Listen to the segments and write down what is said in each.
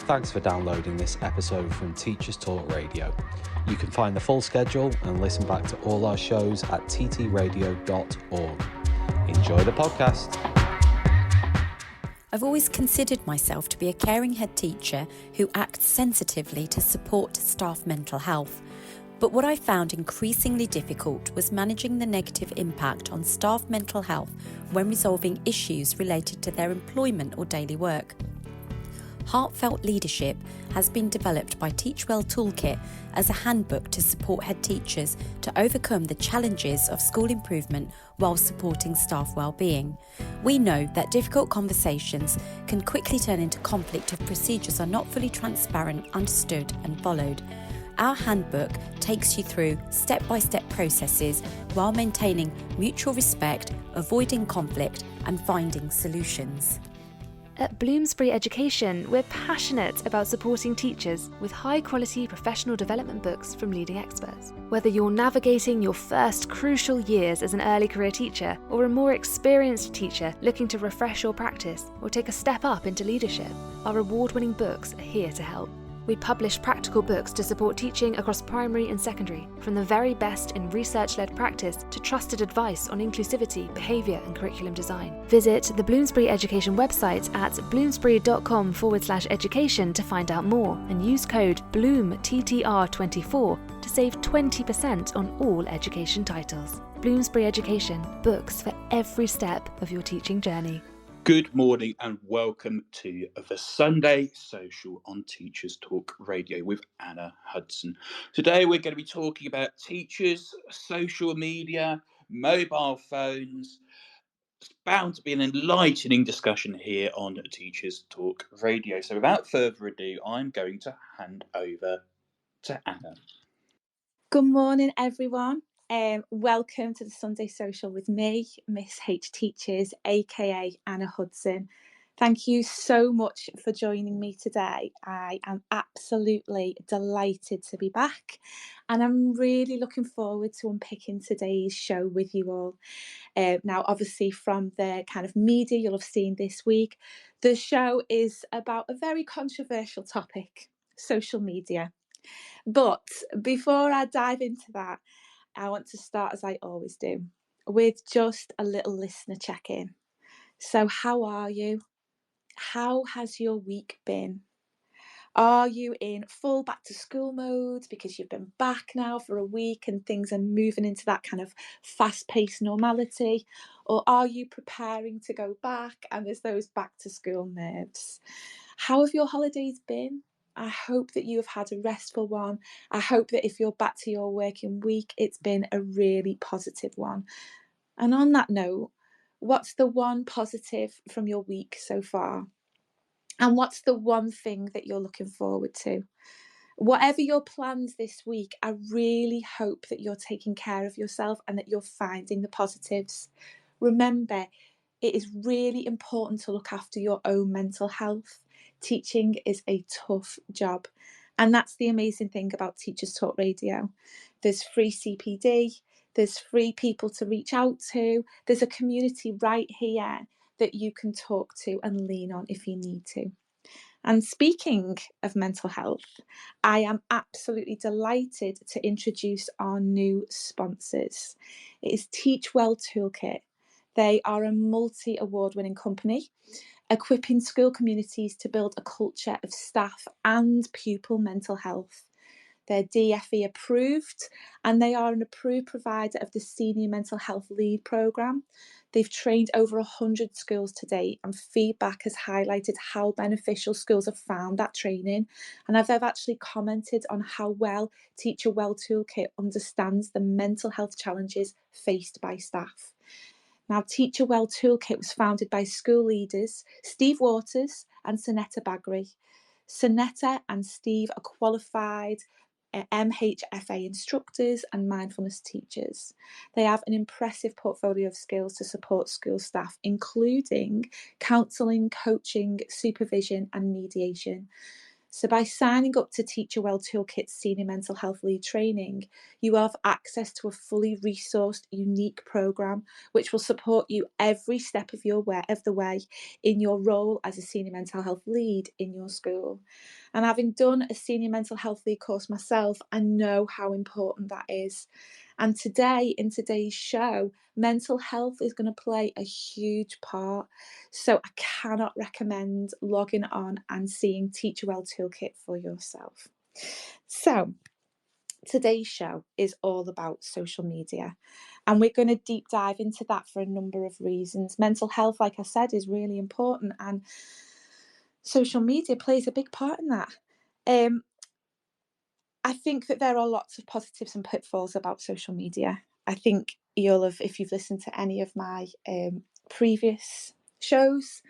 Thanks for downloading this episode from Teachers Talk Radio. You can find the full schedule and listen back to all our shows at ttradio.org. Enjoy the podcast. I've always considered myself to be a caring head teacher who acts sensitively to support staff mental health. But what I found increasingly difficult was managing the negative impact on staff mental health when resolving issues related to their employment or daily work. Heartfelt Leadership has been developed by Teachwell Toolkit as a handbook to support head teachers to overcome the challenges of school improvement while supporting staff well-being. We know that difficult conversations can quickly turn into conflict if procedures are not fully transparent, understood and followed. Our handbook takes you through step-by-step processes while maintaining mutual respect, avoiding conflict and finding solutions. At Bloomsbury Education, we're passionate about supporting teachers with high-quality professional development books from leading experts. Whether you're navigating your first crucial years as an early career teacher or a more experienced teacher looking to refresh your practice or take a step up into leadership, our award-winning books are here to help. We publish practical books to support teaching across primary and secondary, from the very best in research-led practice to trusted advice on inclusivity, behaviour and curriculum design. Visit the Bloomsbury Education website at bloomsbury.com/education to find out more and use code BLOOMTTR24 to save 20% on all education titles. Bloomsbury Education, books for every step of your teaching journey. Good morning and welcome to the Sunday Social on Teachers Talk Radio with Anna Hudson. Today we're going to be talking about teachers, social media, mobile phones. It's bound to be an enlightening discussion here on Teachers Talk Radio. So without further ado, I'm going to hand over to Anna. Good morning, everyone. Welcome to the Sunday Social with me, Miss H Teachers, aka Anna Hudson. Thank you so much for joining me today. I am absolutely delighted to be back, and I'm really looking forward to unpicking today's show with you all. Now, obviously, from the kind of media you'll have seen this week, the show is about a very controversial topic: social media. But before I dive into that, I want to start, as I always do, with just a little listener check-in. So how are you? How has your week been? Are you in full back to school mode because you've been back now for a week and things are moving into that kind of fast-paced normality? Or are you preparing to go back and there's those back to school nerves? How have your holidays been? I hope that you have had a restful one. I hope that if you're back to your working week, it's been a really positive one. And on that note, what's the one positive from your week so far? And what's the one thing that you're looking forward to? Whatever your plans this week, I really hope that you're taking care of yourself and that you're finding the positives. Remember, it is really important to look after your own mental health. Teaching is a tough job. And that's the amazing thing about Teachers Talk Radio. There's free CPD, there's free people to reach out to, there's a community right here that you can talk to and lean on if you need to. And speaking of mental health, I am absolutely delighted to introduce our new sponsors. It is Teachwell Toolkit. They are a multi-award-winning company, equipping school communities to build a culture of staff and pupil mental health. They're DFE approved and they are an approved provider of the Senior Mental Health Lead programme. They've trained over 100 schools to date and feedback has highlighted how beneficial schools have found that training. And they've actually commented on how well Teachwell Toolkit understands the mental health challenges faced by staff. Now, Teachwell Toolkit was founded by school leaders Steve Waters and Sonetta Bagri. Sonetta and Steve are qualified MHFA instructors and mindfulness teachers. They have an impressive portfolio of skills to support school staff, including counselling, coaching, supervision and mediation. So by signing up to Teacher Well Toolkit's Senior Mental Health Lead training, you have access to a fully resourced, unique programme which will support you every step of the way in your role as a Senior Mental Health Lead in your school. And having done a Senior Mental Health Lead course myself, I know how important that is. And today, in today's show, mental health is going to play a huge part. So I cannot recommend logging on and seeing Teacher Well Toolkit for yourself. So today's show is all about social media, and we're going to deep dive into that for a number of reasons. Mental health, like I said, is really important, and social media plays a big part in that. I think that there are lots of positives and pitfalls about social media. I think you'll have, if you've listened to any of my previous shows,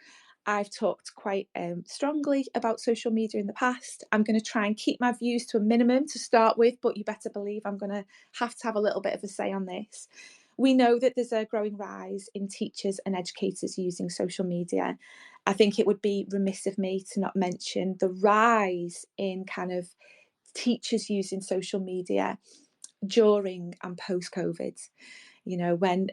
I've talked quite strongly about social media in the past. I'm going to try and keep my views to a minimum to start with, but you better believe I'm going to have a little bit of a say on this. We know that there's a growing rise in teachers and educators using social media. I think it would be remiss of me to not mention the rise in kind of teachers using social media during and post-COVID. You know, when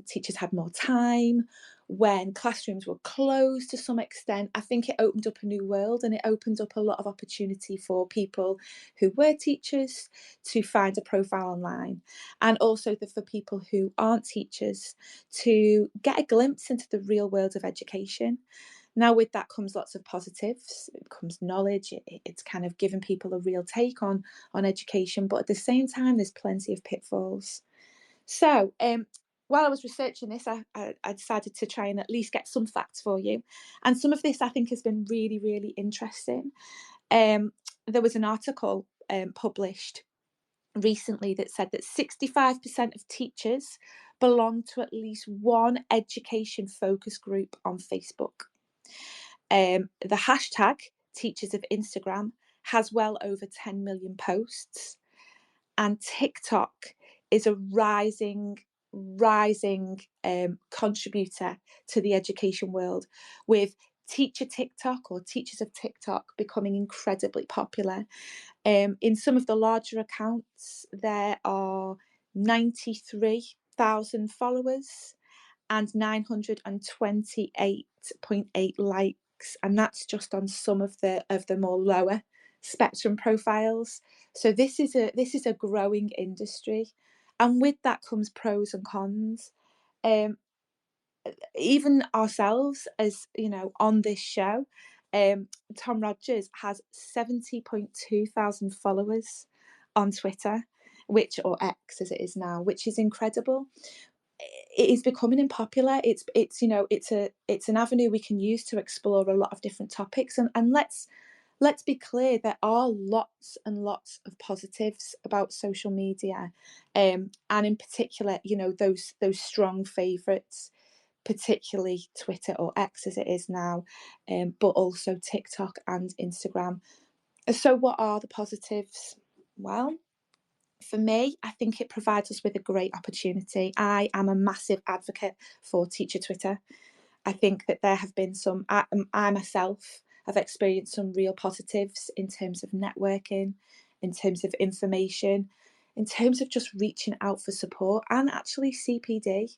teachers had more time, when classrooms were closed to some extent, I think it opened up a new world, and it opened up a lot of opportunity for people who were teachers to find a profile online, and also for people who aren't teachers to get a glimpse into the real world of education. Now, with that comes lots of positives. It comes knowledge. It's kind of giving people a real take on education, but at the same time, there's plenty of pitfalls. So, while I was researching this, I decided to try and at least get some facts for you, and some of this I think has been really, really interesting. There was an article published recently that said that 65% of teachers belong to at least one education focus group on Facebook. The hashtag Teachers of Instagram has well over 10 million posts, and TikTok is a rising contributor to the education world, with teacher TikTok or teachers of TikTok becoming incredibly popular. In some of the larger accounts, there are 93,000 followers and 928.8 likes, and that's just on some of the more lower spectrum profiles. So this is a growing industry, and with that comes pros and cons. Even ourselves, as you know, on this show, Tom Rogers has 70.2 thousand followers on Twitter, or X as it is now, which is incredible. It is becoming unpopular. It's an avenue we can use to explore a lot of different topics, and let's be clear, there are lots and lots of positives about social media, and in particular, you know, those strong favourites, particularly Twitter or X as it is now, but also TikTok and Instagram. So what are the positives? Well, for me, I think it provides us with a great opportunity. I am a massive advocate for teacher Twitter. I think that there have been I myself have experienced some real positives in terms of networking, in terms of information, in terms of just reaching out for support, and actually CPD.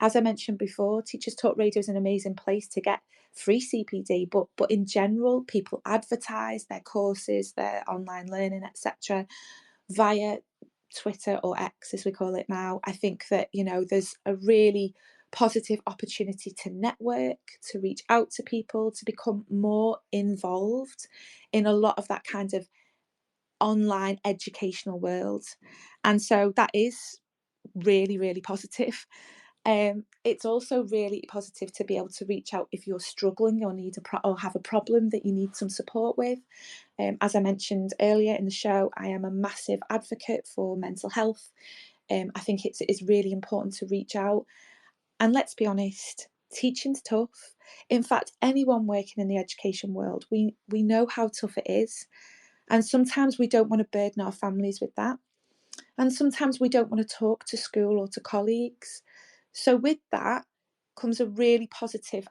As I mentioned before, Teachers Talk Radio is an amazing place to get free CPD, but in general, people advertise their courses, their online learning, etc., via Twitter or X as we call it now. I think that, you know, there's a really positive opportunity to network, to reach out to people, to become more involved in a lot of that kind of online educational world. And so that is really, really positive. It's also really positive to be able to reach out if you're struggling or or have a problem that you need some support with. As I mentioned earlier in the show, I am a massive advocate for mental health. I think it's really important to reach out. And let's be honest, teaching's tough. In fact, anyone working in the education world, we know how tough it is. And sometimes we don't want to burden our families with that. And sometimes we don't want to talk to school or to colleagues. So with that comes a really positive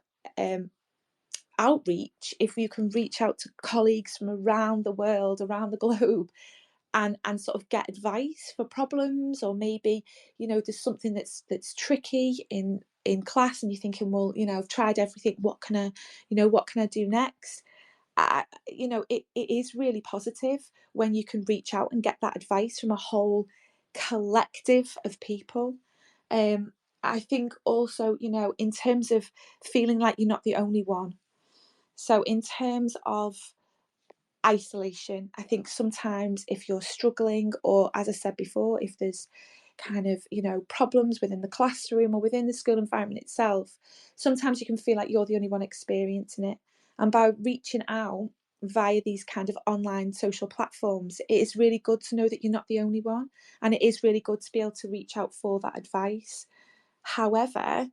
outreach, if you can reach out to colleagues from around the world, around the globe, and sort of get advice for problems, or maybe, you know, there's something that's tricky in class and you're thinking, well, you know, I've tried everything, what can I do next? You know, it is really positive when you can reach out and get that advice from a whole collective of people. I think also, you know, in terms of feeling like you're not the only one. So in terms of isolation, I think sometimes if you're struggling, or as I said before, if there's kind of, you know, problems within the classroom or within the school environment itself, sometimes you can feel like you're the only one experiencing it. And by reaching out via these kind of online social platforms, it is really good to know that you're not the only one, and it is really good to be able to reach out for that advice. However,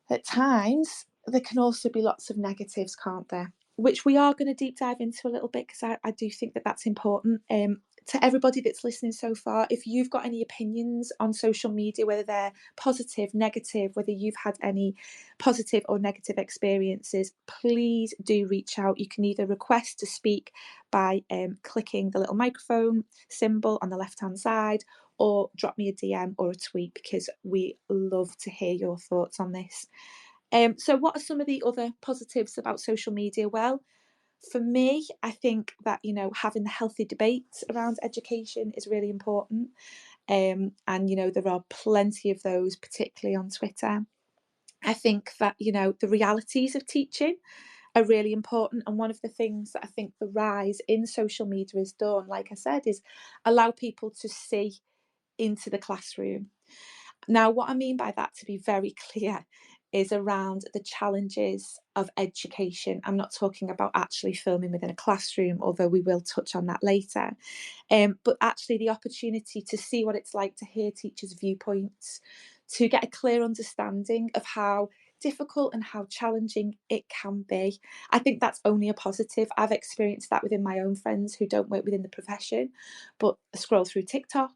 at times there can also be lots of negatives, can't there? Which we are going to deep dive into a little bit, because I do think that that's important. To everybody that's listening so far, if you've got any opinions on social media, whether they're positive, negative, whether you've had any positive or negative experiences, please do reach out. You can either request to speak by clicking the little microphone symbol on the left-hand side, or drop me a DM or a tweet, because we love to hear your thoughts on this. So what are some of the other positives about social media? Well, for me, I think that, you know, having the healthy debates around education is really important. And, you know, there are plenty of those, particularly on Twitter. I think that, you know, the realities of teaching are really important. And one of the things that I think the rise in social media has done, like I said, is allow people to see into the classroom. Now, what I mean by that, to be very clear, is around the challenges of education. I'm not talking about actually filming within a classroom, although we will touch on that later. But actually the opportunity to see what it's like to hear teachers' viewpoints, to get a clear understanding of how difficult and how challenging it can be. I think that's only a positive. I've experienced that within my own friends who don't work within the profession, but scroll through TikTok,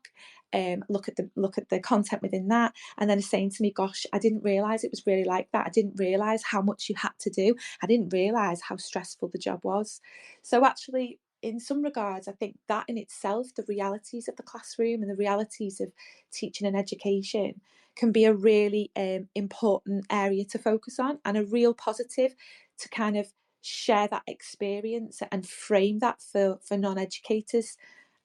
look at the content within that, and then saying to me, gosh, I didn't realize it was really like that. I didn't realize how much you had to do. I didn't realize how stressful the job was. So actually, in some regards, I think that in itself, the realities of the classroom and the realities of teaching and education, can be a really important area to focus on, and a real positive to kind of share that experience and frame that for non-educators.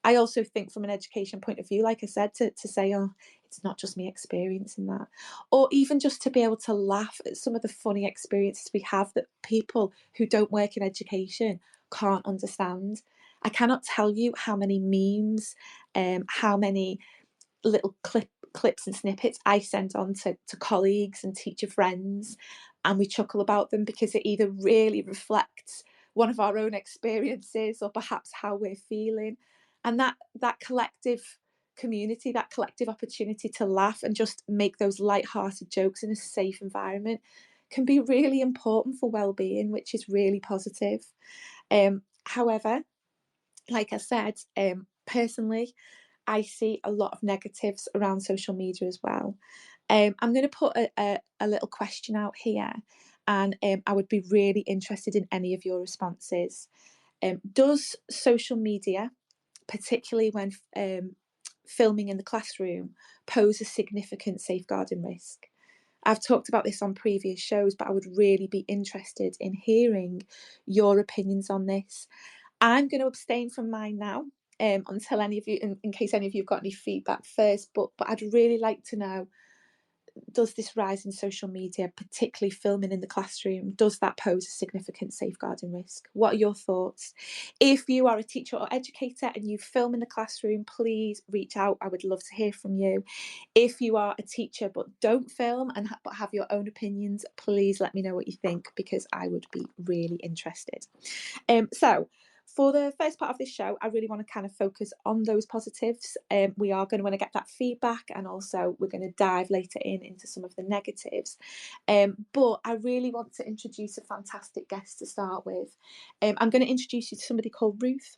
I also think from an education point of view, like I said, to say, oh, it's not just me experiencing that. Or even just to be able to laugh at some of the funny experiences we have that people who don't work in education can't understand. I cannot tell you how many memes, how many little clips and snippets I sent on to colleagues and teacher friends, and we chuckle about them because it either really reflects one of our own experiences or perhaps how we're feeling. And that collective community, that collective opportunity to laugh and just make those light-hearted jokes in a safe environment, can be really important for well-being, which is really positive. However, like I said, personally, I see a lot of negatives around social media as well. I'm going to put a little question out here, and I would be really interested in any of your responses. Does social media, particularly when filming in the classroom, pose a significant safeguarding risk? I've talked about this on previous shows, but I would really be interested in hearing your opinions on this. I'm going to abstain from mine now, until any of you, in case any of you have got any feedback first, but I'd really like to know, does this rise in social media, particularly filming in the classroom, does that pose a significant safeguarding risk? What are your thoughts? If you are a teacher or educator and you film in the classroom, please reach out. I would love to hear from you. If you are a teacher but don't film but have your own opinions, please let me know what you think, because I would be really interested. So for the first part of this show, I really want to kind of focus on those positives. We are going to want to get that feedback, and also we're going to dive later into some of the negatives. But I really want to introduce a fantastic guest to start with. I'm going to introduce you to somebody called Ruth.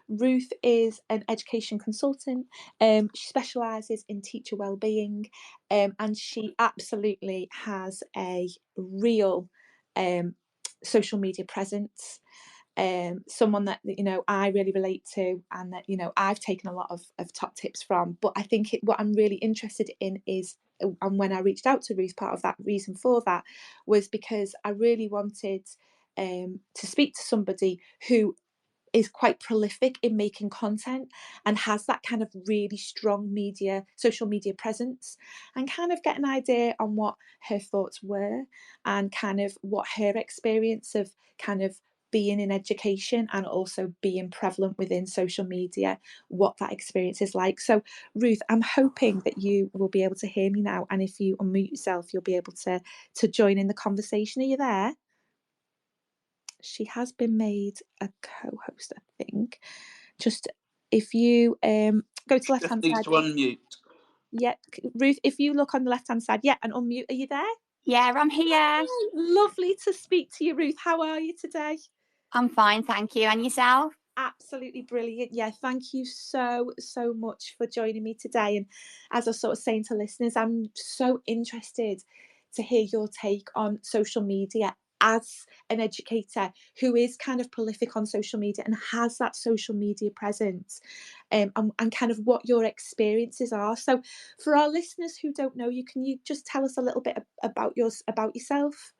Ruth is an education consultant. She specialises in teacher wellbeing, and she absolutely has a real social media presence. Someone that I really relate to, and that I've taken a lot of top tips from. But I think what I'm really interested in is, and when I reached out to Ruth, part of that reason for that was because I really wanted to speak to somebody who is quite prolific in making content and has that kind of really strong social media presence, and kind of get an idea on what her thoughts were, and kind of what her experience of kind of being in education and also being prevalent within social media, what that experience is like. So Ruth, I'm hoping that you will be able to hear me now, and if you unmute yourself, you'll be able to join in the conversation. Are you there? She has been made a co-host, I think. Just if you go to the left hand Just needs side. to unmute. Yeah, Ruth, if you look on the left hand side, yeah, and unmute. Are you there? Yeah, I'm here. Lovely to speak to you, Ruth. How are you today? I'm fine, thank you. And yourself? Absolutely brilliant. Yeah, thank you so much for joining me today. And as I was sort of saying to listeners, I'm so interested to hear your take on social media as an educator who is kind of prolific on social media and has that social media presence, and kind of what your experiences are. So for our listeners who don't know you, can you just tell us a little bit about yourself?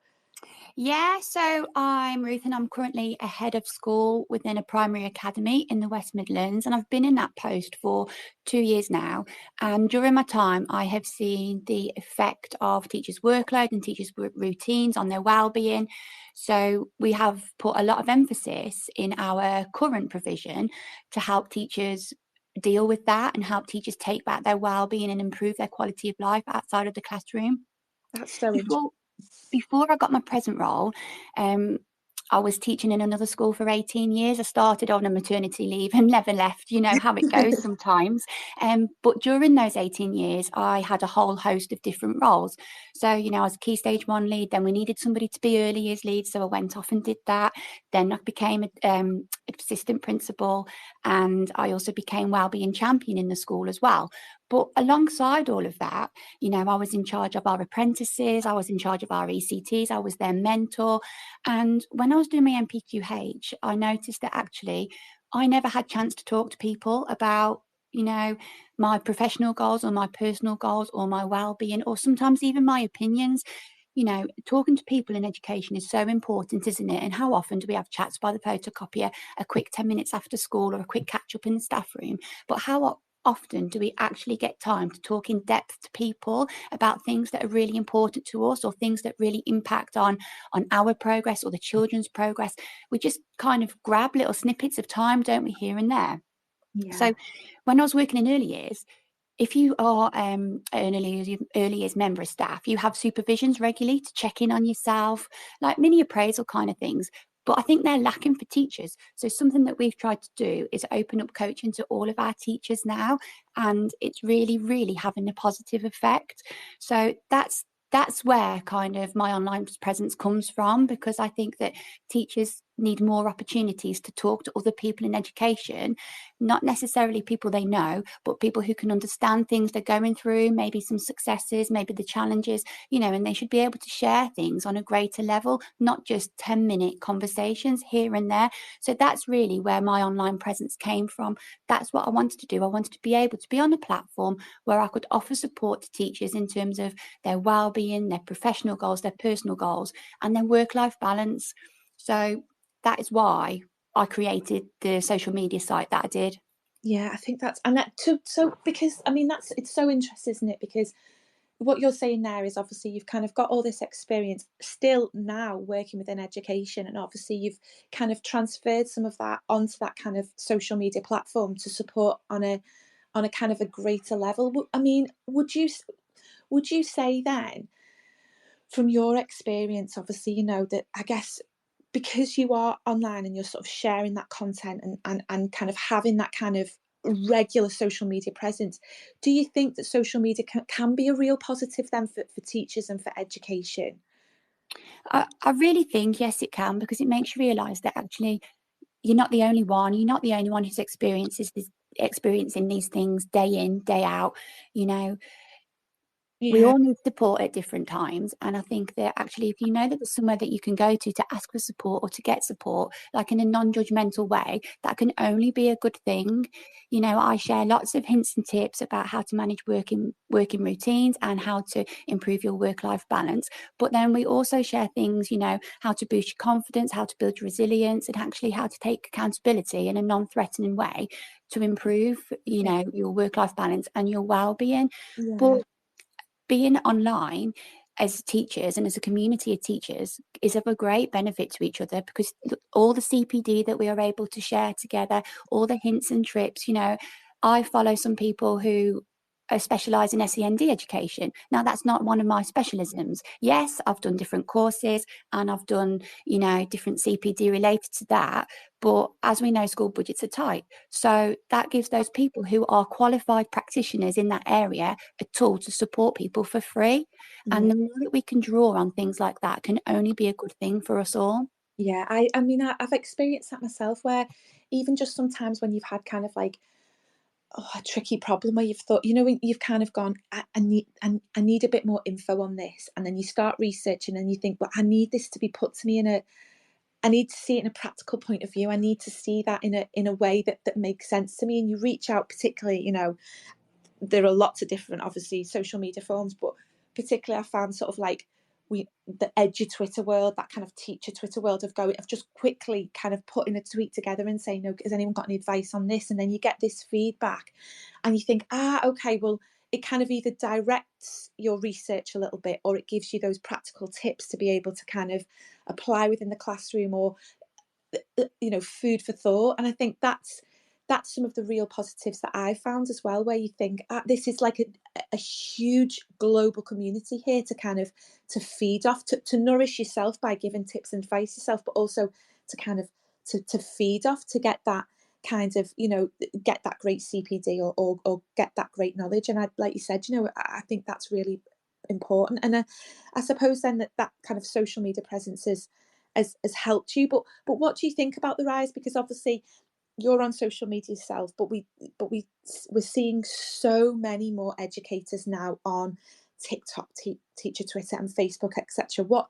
Yeah, so I'm Ruth and I'm currently a head of school within a primary academy in the West Midlands, and I've been in that post for 2 years now. And during my time, I have seen the effect of teachers' workload and teachers' routines on their well-being. So we have put a lot of emphasis in our current provision to help teachers deal with that and help teachers take back their well-being and improve their quality of life outside of the classroom. That's so interesting. Before I got my present role, I was teaching in another school for 18 years. I started on a maternity leave and never left. You know how it goes sometimes. But during those 18 years, I had a whole host of different roles. So, I was a Key Stage 1 lead. Then we needed somebody to be early years lead. So I went off and did that. Then I became an assistant principal. And I also became wellbeing champion in the school as well. But alongside all of that, I was in charge of our apprentices. I was in charge of our ECTs. I was their mentor. And when I was doing my MPQH, I noticed that actually I never had chance to talk to people about, my professional goals or my personal goals or my well-being, or sometimes even my opinions. Talking to people in education is so important, isn't it? And how often do we have chats by the photocopier, a quick 10 minutes after school, or a quick catch up in the staff room? But how often do we actually get time to talk in depth to people about things that are really important to us, or things that really impact on our progress or the children's progress? We just kind of grab little snippets of time, don't we, here and there? Yeah. So when I was working in early years, if you are an early years member of staff, you have supervisions regularly to check in on yourself, like mini appraisal kind of things. But I think they're lacking for teachers. So something that we've tried to do is open up coaching to all of our teachers now. And it's really, really having a positive effect. So that's where kind of my online presence comes from, because I think that teachers need more opportunities to talk to other people in education, not necessarily people they know, but people who can understand things they're going through, maybe some successes, maybe the challenges, and they should be able to share things on a greater level, not just 10-minute conversations here and there. So that's really where my online presence came from. That's what I wanted to do. I wanted to be able to be on a platform where I could offer support to teachers in terms of their well-being, their professional goals, their personal goals, and their work-life balance. So that is why I created the social media site that I did. Yeah, I think that's, and that too, so because it's so interesting, isn't it? Because what you're saying there is, obviously you've kind of got all this experience still now working within education, and obviously you've kind of transferred some of that onto that kind of social media platform to support on a kind of a greater level. Would you say then, from your experience, obviously, that I guess because you are online and you're sort of sharing that content and kind of having that kind of regular social media presence, do you think that social media can be a real positive then for teachers and for education? I really think, yes, it can, because it makes you realise that actually you're not the only one. You're not the only one who's experiencing these things day in, day out. We Yeah. all need support at different times. And I think that actually, if you know that there's somewhere that you can go to ask for support or to get support, like in a non-judgmental way, that can only be a good thing. You know, I share lots of hints and tips about how to manage working routines and how to improve your work-life balance. But then we also share things, you know, how to boost your confidence, how to build your resilience, and actually how to take accountability in a non-threatening way to improve, you know, your work-life balance and your well-being. Yeah. But being online as teachers and as a community of teachers is of a great benefit to each other, because all the CPD that we are able to share together, all the hints and trips, you know, I follow some people who specialise in SEND education. Now, that's not one of my specialisms. Yes, I've done different courses and I've done, you know, different CPD related to that. But as we know, school budgets are tight. So that gives those people who are qualified practitioners in that area a tool to support people for free. And the more that we can draw on things like that can only be a good thing for us all. Yeah, I mean, I've experienced that myself, where even just sometimes when you've had kind of like a tricky problem where you've thought, you know, when you've kind of gone, I need a bit more info on this, and then you start researching and you think, well, I need this to be put to me I need to see it in a practical point of view. I need to see that in a way that makes sense to me. And you reach out, particularly, you know, there are lots of different, obviously, social media forms, but particularly I found sort of like the edu Twitter world, that kind of teacher Twitter world of just quickly kind of putting a tweet together and saying, no, has anyone got any advice on this? And then you get this feedback and you think, okay, well, it kind of either directs your research a little bit, or it gives you those practical tips to be able to kind of apply within the classroom, or, you know, food for thought. And I think that's some of the real positives that I found as well, where you think, this is like a huge global community here to kind of to feed off, to nourish yourself by giving tips and advice yourself, but also to kind of to feed off, to get that kind of, you know, get that great CPD, or get that great knowledge. And I, like you said, you know, I think that's really important. And I suppose then that kind of social media presence has helped you. But what do you think about the rise? Because obviously you're on social media yourself, but we're seeing so many more educators now on TikTok, teacher Twitter, and Facebook, etc. What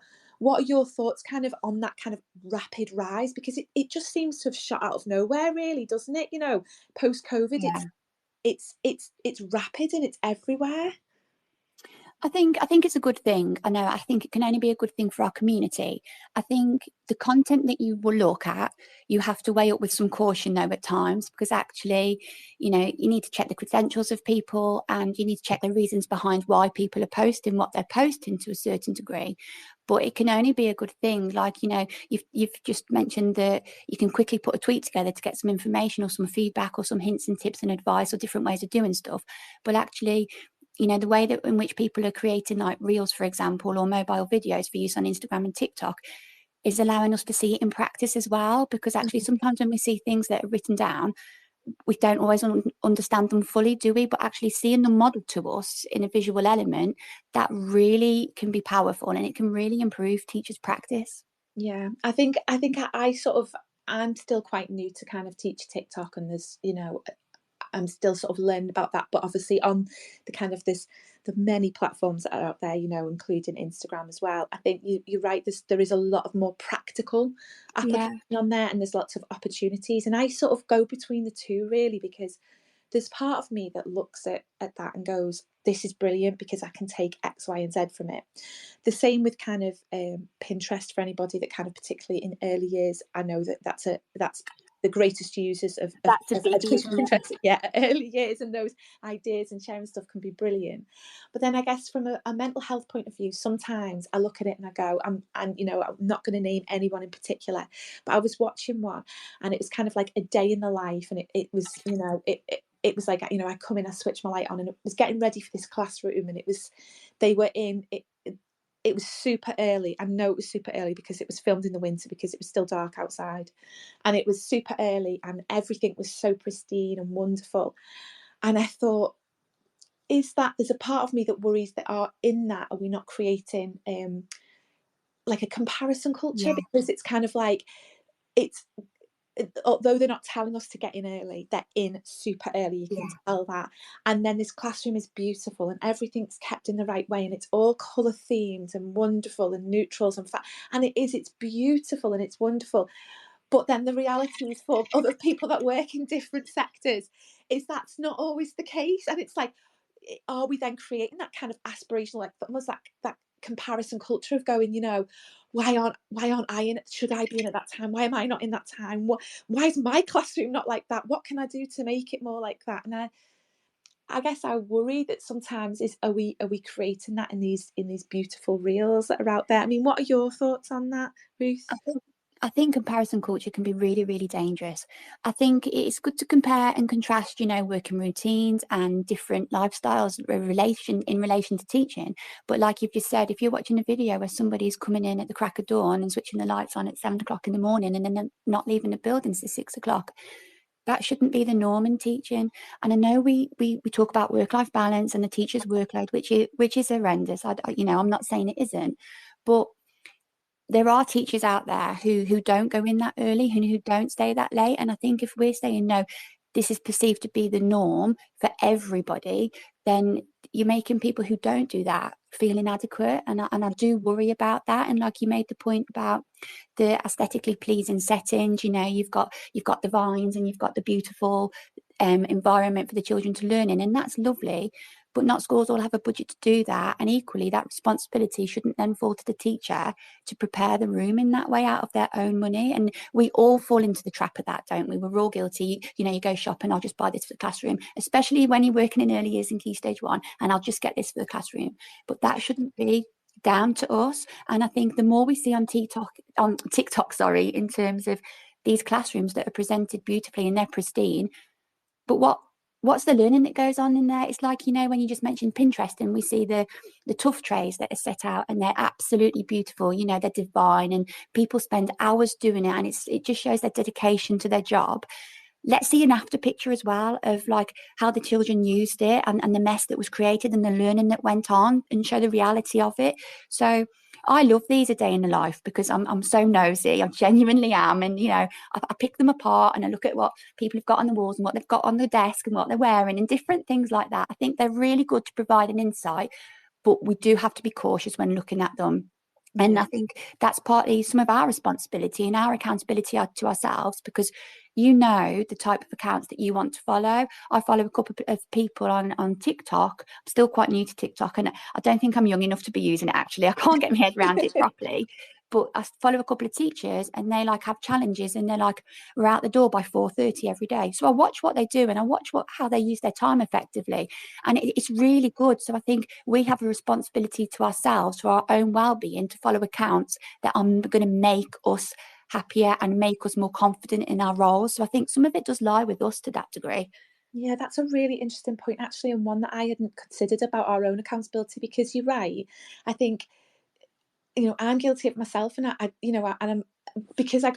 are your thoughts kind of on that kind of rapid rise? Because it just seems to have shot out of nowhere, really, doesn't it? You know, post COVID, Yeah. it's rapid and it's everywhere. I think it's a good thing. I think it can only be a good thing for our community. I think the content that you will look at, you have to weigh up with some caution though at times, because actually, you know, you need to check the credentials of people and you need to check the reasons behind why people are posting what they're posting to a certain degree. But it can only be a good thing. Like, you know, you've just mentioned that you can quickly put a tweet together to get some information or some feedback or some hints and tips and advice or different ways of doing stuff. But actually, you know, the way that in which people are creating like reels, for example, or mobile videos for use on Instagram and TikTok is allowing us to see it in practice as well. Because actually sometimes when we see things that are written down, we don't always understand them fully, do we? But actually seeing them modeled to us in a visual element, that really can be powerful and it can really improve teachers' practice. Yeah, I think I sort of, I'm still quite new to kind of teach TikTok, and there's, you know, I'm still sort of learning about that. But obviously on the kind of the many platforms that are out there, you know, including Instagram as well, I think you're right, there is a lot of more practical application on there, and there's lots of opportunities. And I sort of go between the two, really, because there's part of me that looks at that and goes, this is brilliant because I can take X, Y, and Z from it. The same with kind of Pinterest, for anybody that kind of, particularly in early years, I know that's the greatest users of education Pinterest. Yeah, early years, and those ideas and sharing stuff can be brilliant. But then I guess from a mental health point of view, sometimes I look at it and I go, and you know, I'm not going to name anyone in particular, but I was watching one and it was kind of like a day in the life, and it was, you know, it was like, you know, I come in, I switch my light on, and it was getting ready for this classroom, and they were in it. It was super early. I know it was super early because it was filmed in the winter, because it was still dark outside, and it was super early, and everything was so pristine and wonderful. And I thought, there's a part of me that worries that are we not creating like a comparison culture? Because it's kind of like, it's although they're not telling us to get in early, they're in super early. You can tell that. And then this classroom is beautiful and everything's kept in the right way, and it's all colour themed and wonderful and neutrals and and it's beautiful and it's wonderful. But then the reality is, for other people that work in different sectors, is that's not always the case. And it's like, are we then creating that kind of aspirational, like almost that comparison culture of going, why aren't I in it? Should I be in at that time? Why am I not in that time? Why is my classroom not like that? What can I do to make it more like that? And I guess I worry that sometimes are we creating that in these beautiful reels that are out there? I mean, what are your thoughts on that, Ruth? I think comparison culture can be really, really dangerous. I think it's good to compare and contrast, working routines and different lifestyles in relation to teaching. But like you've just said, if you're watching a video where somebody's coming in at the crack of dawn and switching the lights on at 7 o'clock in the morning and then they're not leaving the building till 6 o'clock, that shouldn't be the norm in teaching. And I know we talk about work-life balance and the teacher's workload, which is horrendous. I'm not saying it isn't, but there are teachers out there who don't go in that early, who don't stay that late. And I think if we're saying, no, this is perceived to be the norm for everybody, then you're making people who don't do that feel inadequate. And I do worry about that. And like you made the point about the aesthetically pleasing settings, you've got the vines and you've got the beautiful environment for the children to learn in, and that's lovely. But not schools all have a budget to do that. And equally, that responsibility shouldn't then fall to the teacher to prepare the room in that way out of their own money. And we all fall into the trap of that, don't we? We're all guilty. You go shopping, I'll just buy this for the classroom, especially when you're working in early years in Key Stage 1, and I'll just get this for the classroom. But that shouldn't be down to us. And I think the more we see on TikTok, in terms of these classrooms that are presented beautifully and they're pristine, but what's the learning that goes on in there? It's like, when you just mentioned Pinterest and we see the tough trays that are set out and they're absolutely beautiful, they're divine and people spend hours doing it, and it just shows their dedication to their job. Let's see an after picture as well of like how the children used it and the mess that was created and the learning that went on, and show the reality of it. So I love these a day in the life because I'm so nosy. I genuinely am. And, I pick them apart and I look at what people have got on the walls and what they've got on the desk and what they're wearing and different things like that. I think they're really good to provide an insight, but we do have to be cautious when looking at them. And I think that's partly some of our responsibility and our accountability to ourselves, because the type of accounts that you want to follow. I follow a couple of people on TikTok. I'm still quite new to TikTok, and I don't think I'm young enough to be using it, actually. I can't get my head around it properly. But I follow a couple of teachers and they have challenges, and they're we're out the door by 4:30 every day. So I watch what they do and I watch how they use their time effectively. And it's really good. So I think we have a responsibility to ourselves, for our own well-being, to follow accounts that are going to make us happier and make us more confident in our roles. So I think some of it does lie with us to that degree. Yeah, that's a really interesting point, actually, and one that I hadn't considered about our own accountability, because you're right. I think, I'm guilty of myself, and because I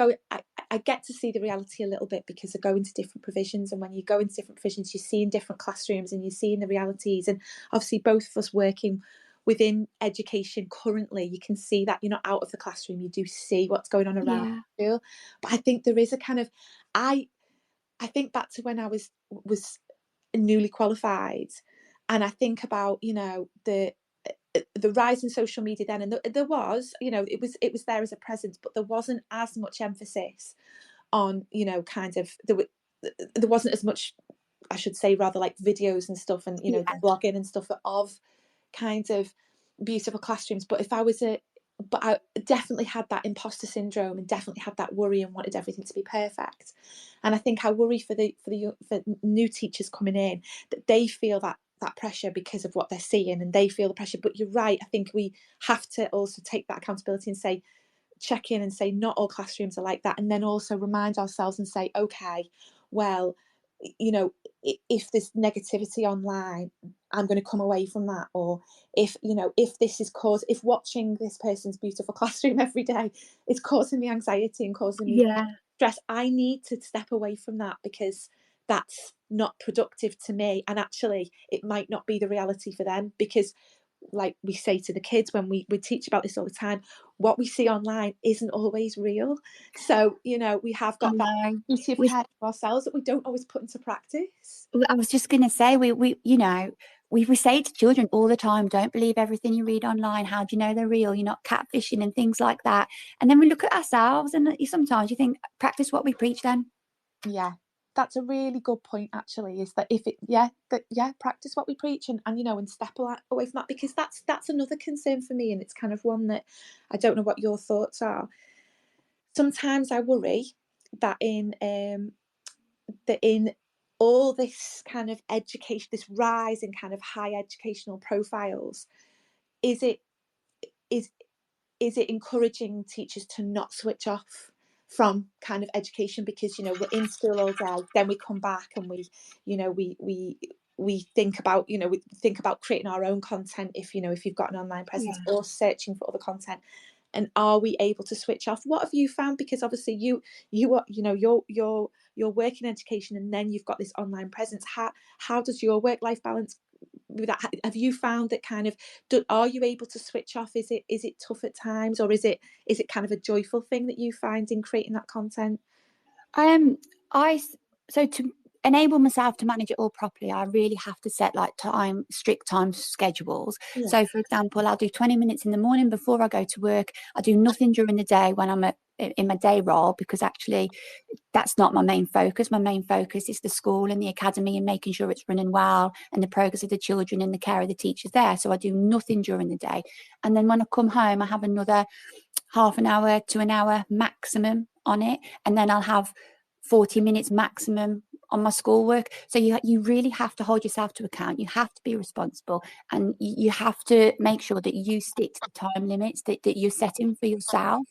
get to see the reality a little bit because I go into different provisions, and when you go into different provisions, you're seeing different classrooms and you're seeing the realities. And obviously, both of us working within education currently, you can see that you're not out of the classroom. You do see what's going on around you. But I think there is a kind of, I think back to when I was newly qualified, and I think about the rise in social media then, and there was, it was there as a presence, but there wasn't as much emphasis on, kind of there wasn't as much, I should say, rather, like videos and stuff, and the blogging and stuff of kind of beautiful classrooms. But I definitely had that imposter syndrome and definitely had that worry and wanted everything to be perfect. And I think I worry for new teachers coming in, that they feel that pressure because of what they're seeing, and they feel the pressure. But you're right, I think we have to also take that accountability and say, check in and say, not all classrooms are like that, and then also remind ourselves and say, okay, well, if there's negativity online, I'm going to come away from that. Or if if watching this person's beautiful classroom every day is causing me anxiety and causing me stress, I need to step away from that, because that's not productive to me, and actually it might not be the reality for them, because like we say to the kids when we teach about this all the time, what we see online isn't always real. So, you know, we have got that duty of care for ourselves that we don't always put into practice. I was just going to say, we you know, we say to children all the time, don't believe everything you read online. How do you know they're real? You're not catfishing and things like that. And then we look at ourselves and sometimes you think, practice what we preach then. Yeah, that's a really good point, actually, is that practice what we preach, and you know, and step away from that, because that's another concern for me, and it's kind of one that I don't know what your thoughts are. Sometimes I worry that in all this kind of education, this rise in kind of high educational profiles, is it encouraging teachers to not switch off from kind of education? Because, you know, we're in school all day, then we come back and we think about, you know, we think about creating our own content if you've got an online presence, or searching for other content. And are we able to switch off? What have you found? Because obviously you're working in education, and then you've got this online presence. How does your work-life balance with that? Have you found that kind of, are you able to switch off? Is it tough at times, or is it kind of a joyful thing that you find in creating that content? So to enable myself to manage it all properly, I really have to set like strict time schedules. Yeah. So for example, I'll do 20 minutes in the morning before I go to work. I do nothing during the day when I'm in my day role, because actually that's not my main focus. My main focus is the school and the academy and making sure it's running well and the progress of the children and the care of the teachers there. So I do nothing during the day. And then when I come home, I have another half an hour to an hour maximum on it. And then I'll have 40 minutes maximum on my schoolwork. So you really have to hold yourself to account. You have to be responsible, and you have to make sure that you stick to the time limits that you're setting for yourself,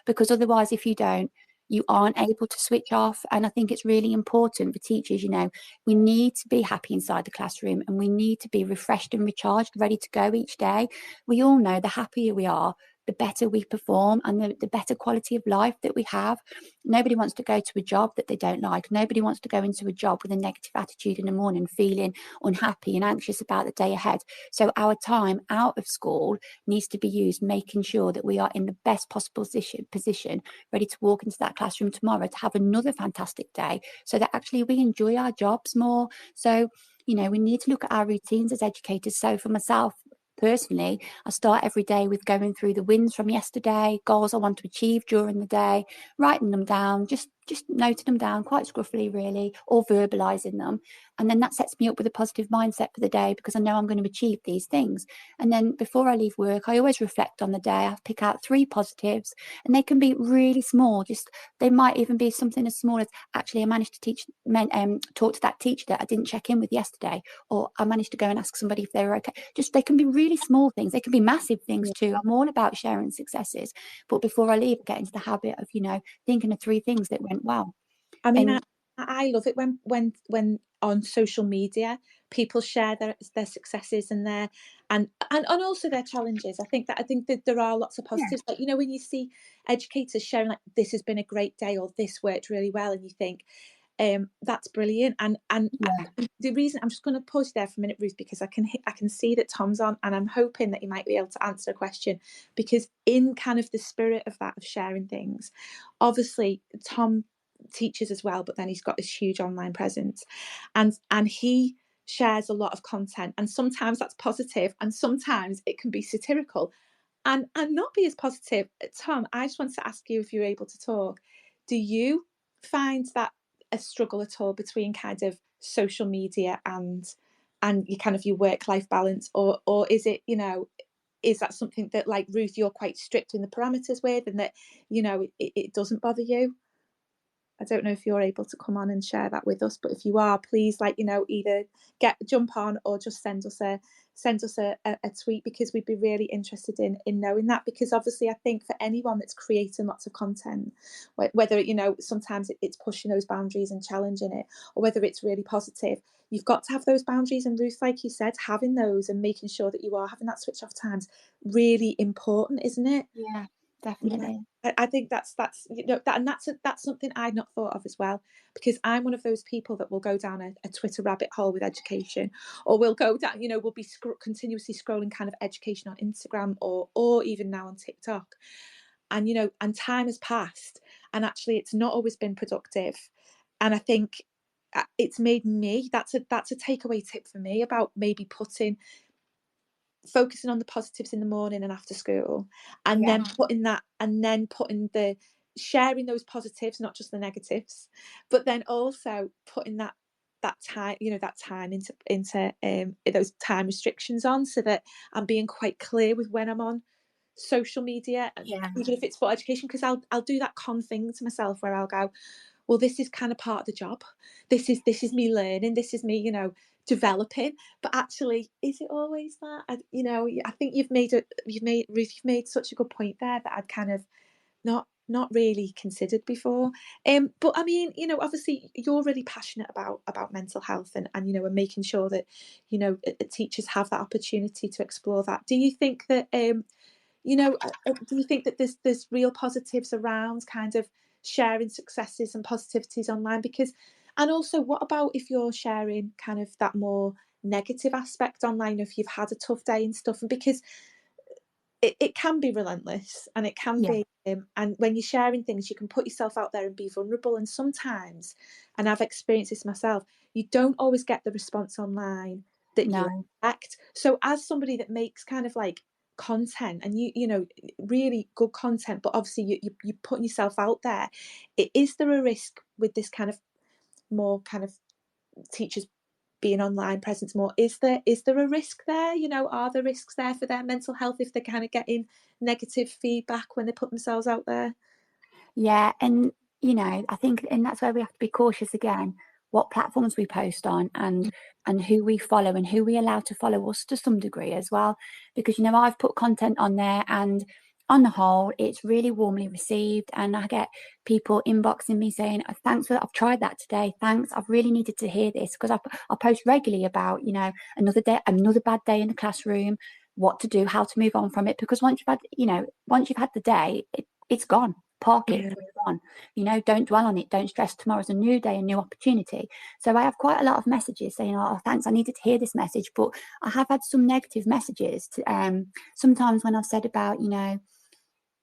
because otherwise, if you don't, you aren't able to switch off. And I think it's really important for teachers, you know, we need to be happy inside the classroom, and we need to be refreshed and recharged, ready to go each day. We all know the happier we are, the better we perform, and the better quality of life that we have. Nobody wants to go to a job that they don't like. Nobody wants to go into a job with a negative attitude in the morning, feeling unhappy and anxious about the day ahead. So our time out of school needs to be used making sure that we are in the best possible position, ready to walk into that classroom tomorrow to have another fantastic day, so that actually we enjoy our jobs more. So, you know, we need to look at our routines as educators. So for myself, personally, I start every day with going through the wins from yesterday, goals I want to achieve during the day, writing them down, just noting them down quite scruffily, really, or verbalizing them. And then that sets me up with a positive mindset for the day, because I know I'm going to achieve these things. And then before I leave work, I always reflect on the day. I pick out 3 positives, and they can be really small. They might even be something as small as, actually, I managed to talk to that teacher that I didn't check in with yesterday, or I managed to go and ask somebody if they were okay. They can be really small things. They can be massive things too. I'm all about sharing successes. But before I leave, I get into the habit of, you know, thinking of 3 things that went well. I mean, I love it when on social media people share their successes and and also their challenges. I think that there are lots of positives. Like, you know, when you see educators sharing, like, this has been a great day, or this worked really well, and you think, that's brilliant. And the reason, I'm just going to pause there for a minute, Ruth, because I can see that Tom's on, and I'm hoping that he might be able to answer a question, because in kind of the spirit of that, of sharing things, obviously Tom teaches as well, but then he's got this huge online presence, and he shares a lot of content, and sometimes that's positive, and sometimes it can be satirical and not be as positive. Tom, I just want to ask you, if you're able to talk, do you find that a struggle at all between kind of social media and your kind of your work-life balance, or is it, you know, is that something that, like Ruth, you're quite strict in the parameters with, and that, you know, it doesn't bother you? I don't know if you're able to come on and share that with us, but if you are, please, like, you know, either jump on, or just send us a tweet, because we'd be really interested in knowing that. Because obviously, I think for anyone that's creating lots of content, whether, you know, sometimes it's pushing those boundaries and challenging it, or whether it's really positive, you've got to have those boundaries. And Ruth, like you said, having those and making sure that you are having that switch off times, really important, isn't it? Yeah. definitely. I think that's that's something I'd not thought of as well, because I'm one of those people that will go down a Twitter rabbit hole with education, or we'll go down, we'll be continuously scrolling kind of education on Instagram, or even now on TikTok, and and time has passed, and actually it's not always been productive, and I think it's made me, that's a takeaway tip for me about maybe focusing on the positives in the morning and after school, and then putting the sharing those positives, not just the negatives, but then also putting that time, that time into those time restrictions on, so that I'm being quite clear with when I'm on social media, and even if it's for education, because I'll do that thing to myself where I'll go, well, this is kind of part of the job. This is me learning. This is me, developing. But actually, is it always that? I think you've made such a good point there that I'd kind of not really considered before. But I mean, obviously you're really passionate about mental health, and and making sure that teachers have that opportunity to explore that. Do you think that do you think that there's real positives around kind of sharing successes and positivities online? Because, and also, what about if you're sharing kind of that more negative aspect online, if you've had a tough day and stuff? And because it can be relentless, and it can be, and when you're sharing things, you can put yourself out there and be vulnerable, and sometimes, and I've experienced this myself, you don't always get the response online that you expect. So as somebody that makes kind of like content, and really good content, but obviously you're putting yourself out there, is there a risk with this kind of more kind of teachers being online presence more? Is there a risk there? Are there risks there for their mental health if they're kind of getting negative feedback when they put themselves out there? Yeah, and I think, and that's where we have to be cautious again, what platforms we post on, and who we follow, and who we allow to follow us to some degree as well. Because I've put content on there, and on the whole, it's really warmly received, and I get people inboxing me saying, "Thanks I've tried that today. Thanks, I've really needed to hear this," because I post regularly about another day, another bad day in the classroom, what to do, how to move on from it. Because once you've had the day, it's gone. Park it, move on. Don't dwell on it. Don't stress. Tomorrow's a new day, a new opportunity. So I have quite a lot of messages saying, "Oh, thanks, I needed to hear this message." But I have had some negative messages sometimes when I've said about,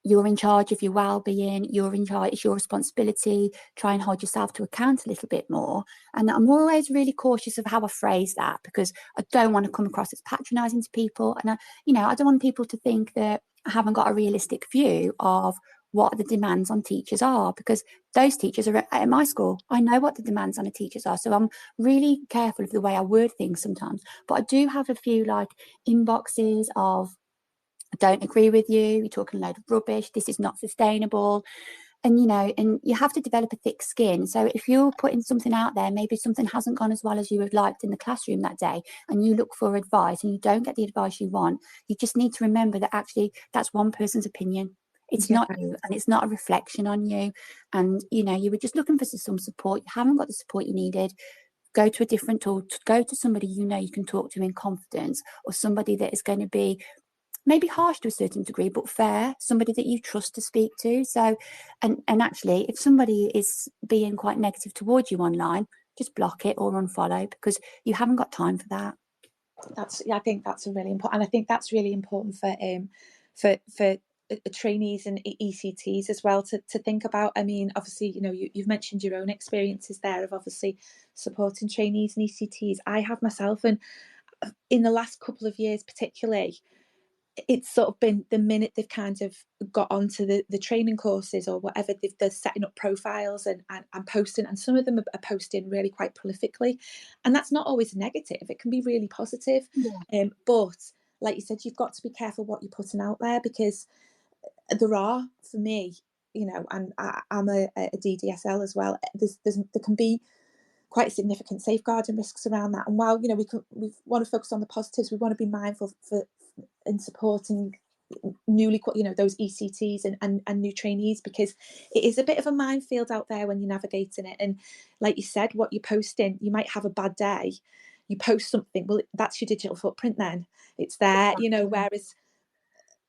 you're in charge of your well-being, you're in charge, it's your responsibility, try and hold yourself to account a little bit more. And I'm always really cautious of how I phrase that, because I don't want to come across as patronizing to people, and I don't want people to think that I haven't got a realistic view of what the demands on teachers are, because those teachers are at my school. I know what the demands on the teachers are, so I'm really careful of the way I word things sometimes. But I do have a few like inboxes of, "I don't agree with you, you're talking a load of rubbish, this is not sustainable." And and you have to develop a thick skin. So if you're putting something out there, maybe something hasn't gone as well as you would liked in the classroom that day, and you look for advice and you don't get the advice you want, you just need to remember that actually that's one person's opinion. It's not you, and it's not a reflection on you. And you were just looking for some support, you haven't got the support you needed. Go to a different tool, go to somebody you can talk to in confidence, or somebody that is going to be maybe harsh to a certain degree, but fair, somebody that you trust to speak to. So, and actually, if somebody is being quite negative towards you online, just block it or unfollow, because you haven't got time for that. I think that's a really important, and I think that's really important for trainees and ECTs as well to think about. I mean, obviously, you've mentioned your own experiences there of obviously supporting trainees and ECTs. I have myself, and in the last couple of years particularly, it's sort of been the minute they've kind of got onto the training courses or whatever, they're setting up profiles and posting, and some of them are posting really quite prolifically, and that's not always negative, it can be really positive. But like you said, you've got to be careful what you're putting out there, because there are, for me, and I'm a DDSL as well, there can be quite significant safeguarding risks around that. And while we want to focus on the positives, we want to be mindful in supporting newly those ECTs and new trainees, because it is a bit of a minefield out there when you're navigating it. And like you said, what you're posting, you might have a bad day, you post something, well, that's your digital footprint, then it's there. Whereas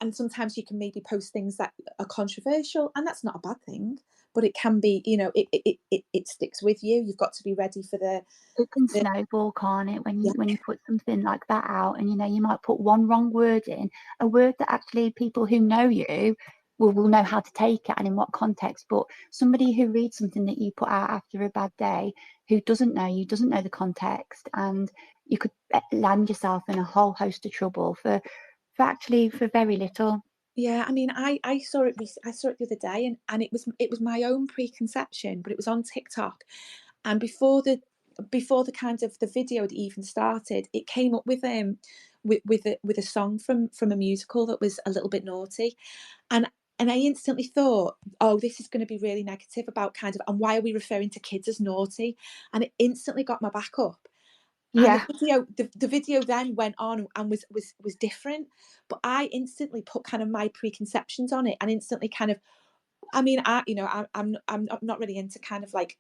and sometimes you can maybe post things that are controversial, and that's not a bad thing, but it can be, you know, it sticks with you. You've got to be ready for It can the snowball, can't it? yeah, When you put something like that out, and you might put one wrong word in, a word that actually people who know you will know how to take it and in what context. But somebody who reads something that you put out after a bad day, who doesn't know you, doesn't know the context, and you could land yourself in a whole host of trouble for very little. yeah. I mean, I saw it. I saw it the other day, and it was my own preconception, but it was on TikTok, and before the kind of the video had even started, it came up with a song from a musical that was a little bit naughty, and I instantly thought, oh, this is going to be really negative about kind of, and why are we referring to kids as naughty? And it instantly got my back up. And Yeah, the video then went on and was different, but I instantly put kind of my preconceptions on it, and instantly kind of, I mean, I'm not really into kind of like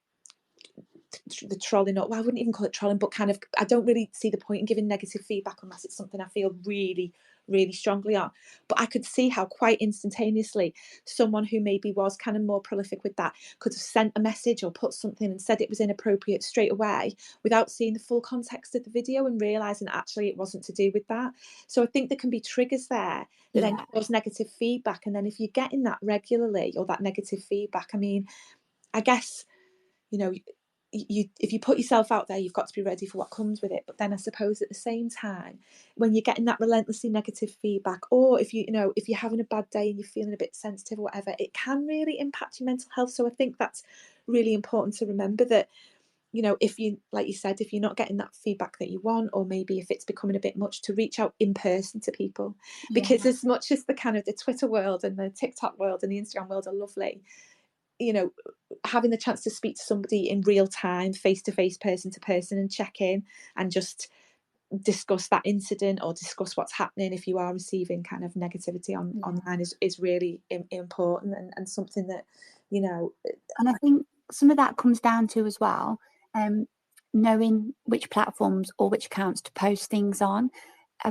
the trolling, or well, I wouldn't even call it trolling, but kind of, I don't really see the point in giving negative feedback unless it's something I feel really, really strongly on. But I could see how quite instantaneously someone who maybe was kind of more prolific with that could have sent a message or put something and said it was inappropriate straight away without seeing the full context of the video and realizing actually it wasn't to do with that. So I think there can be triggers there that then yeah, cause negative feedback, and then if you're getting that regularly, or that negative feedback, I mean, I guess, you know, if you put yourself out there, you've got to be ready for what comes with it. But then I suppose at the same time, when you're getting that relentlessly negative feedback, or if if you're having a bad day and you're feeling a bit sensitive or whatever, it can really impact your mental health. So I think that's really important to remember, that, you know, if you, like you said, if you're not getting that feedback that you want, or maybe if it's becoming a bit much, to reach out in person to people. yeah, Because as much as the kind of the Twitter world and the TikTok world and the Instagram world are lovely, you know, having the chance to speak to somebody in real time, face to face, person to person, and check in and just discuss that incident or discuss what's happening if you are receiving kind of negativity online is really important, and something that, you know. and I think some of that comes down to as well, knowing which platforms or which accounts to post things on.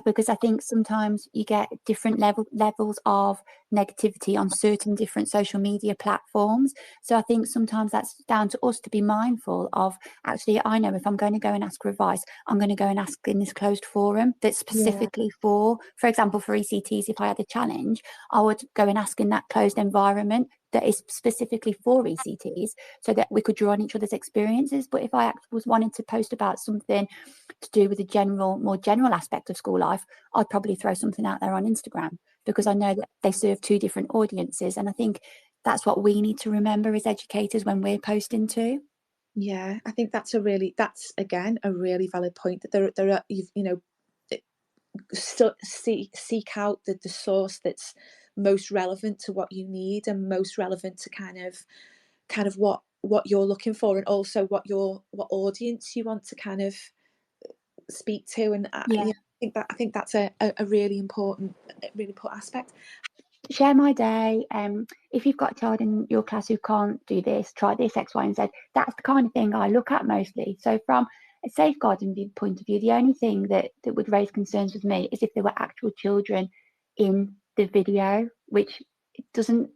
Because I think sometimes you get different levels of negativity on certain different social media platforms. So I think sometimes that's down to us to be mindful of, actually, I know if I'm going to go and ask for advice, I'm going to go and ask in this closed forum that's Yeah, specifically for example, for ECTs. If I had a challenge, I would go and ask in that closed environment that is specifically for ECTs, so that we could draw on each other's experiences. But if I was wanting to post about something to do with the more general aspect of school life, I'd probably throw something out there on Instagram, because I know that they serve two different audiences. And I think that's what we need to remember as educators when we're posting too. yeah, I think that's again a really valid point, that there are, you know, so seek out the source that's most relevant to what you need, and most relevant to kind of what you're looking for, and also what audience you want to kind of speak to. And Yeah. yeah, I think that's a really important aspect. Share my day. If you've got a child in your class who can't do this, try this, X, Y, and Z. That's the kind of thing I look at mostly. So from a safeguarding point of view, the only thing that would raise concerns with me is if there were actual children in the video, which it doesn't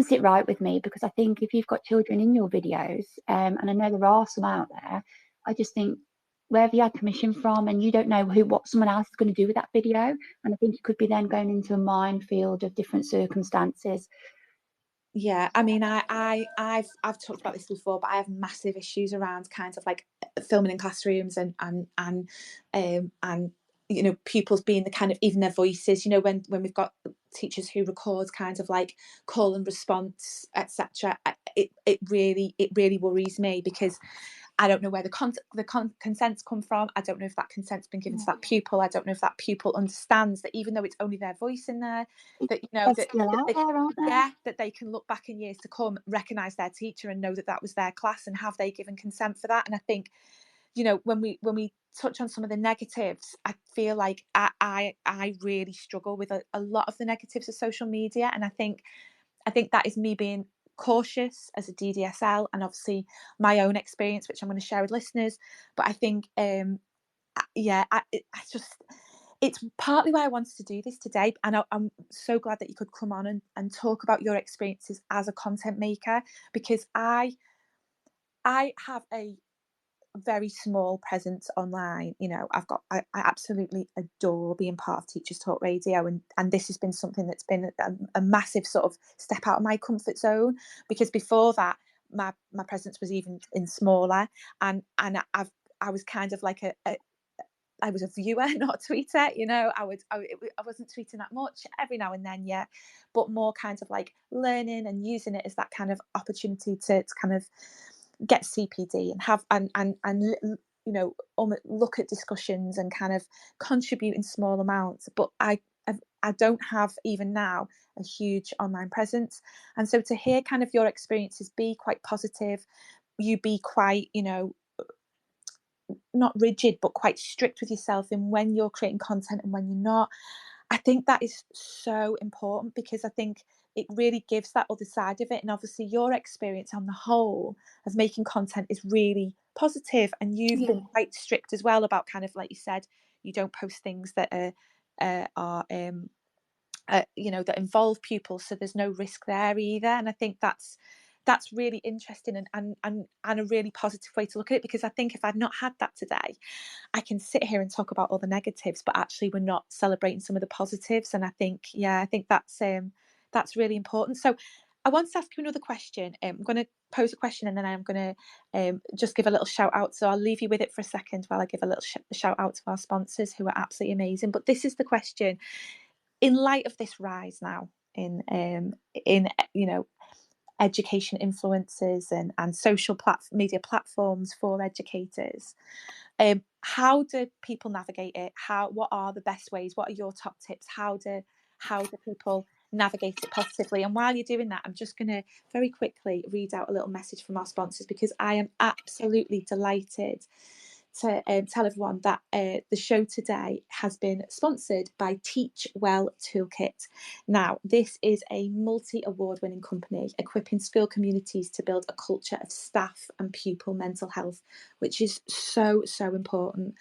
sit right with me, because I think if you've got children in your videos, and I know there are some out there, I just think, where have you had permission from? And you don't know what someone else is going to do with that video. And I think it could be then going into a minefield of different circumstances. Yeah, I mean, I've talked about this before, but I have massive issues around kind of like filming in classrooms, and you know, pupils being the kind of, even their voices, you know, when we've got teachers who record kind of like call and response, etc. It really worries me, because I don't know where the consents come from. I don't know if that consent's been given to that pupil. I don't know if that pupil understands that, even though it's only their voice in there, that, you know, They're still out there, aren't they? yeah, that they can look back in years to come, recognise their teacher, and know that that was their class, and have they given consent for that. And I think, you know, when we touch on some of the negatives, I feel like I really struggle with a lot of the negatives of social media, and I think that is me being cautious as a DDSL, and obviously my own experience, which I'm going to share with listeners. But I think, yeah, I just, it's partly why I wanted to do this today, and I'm so glad that you could come on and talk about your experiences as a content maker, because I have a very small presence online. You know, I absolutely adore being part of Teachers Talk Radio, and this has been something that's been a massive sort of step out of my comfort zone, because before that my presence was even in smaller, and I was kind of like I was a viewer, not a tweeter. You know, I wasn't tweeting that much, every now and then, yeah, but more kind of like learning and using it as that kind of opportunity to kind of get CPD and have and you know, look at discussions and kind of contribute in small amounts. But I don't have, even now, a huge online presence, and so to hear kind of your experiences be quite positive, you be quite, you know, not rigid but quite strict with yourself in when you're creating content and when you're not. I think that is so important, because I think it really gives that other side of it. And obviously your experience on the whole of making content is really positive, and you've been quite strict as well about, kind of like you said, you don't post things that you know, that involve pupils, so there's no risk there either. And I think that's really interesting, and a really positive way to look at it, because I think if I'd not had that today, I can sit here and talk about all the negatives, but actually we're not celebrating some of the positives. And I think, yeah, I think that's really important. So I want to ask you another question. I'm going to pose a question, and then I'm going to just give a little shout out. So I'll leave you with it for a second while I give a little shout out to our sponsors, who are absolutely amazing. But this is the question: in light of this rise now in you know, education influencers and social media platforms for educators, how do people navigate it? What are the best ways? What are your top tips? How do people navigate it positively? And while you're doing that, I'm just going to very quickly read out a little message from our sponsors, because I am absolutely delighted to tell everyone that the show today has been sponsored by Teach Well Toolkit. Now, this is a multi-award winning company equipping school communities to build a culture of staff and pupil mental health, which is so important.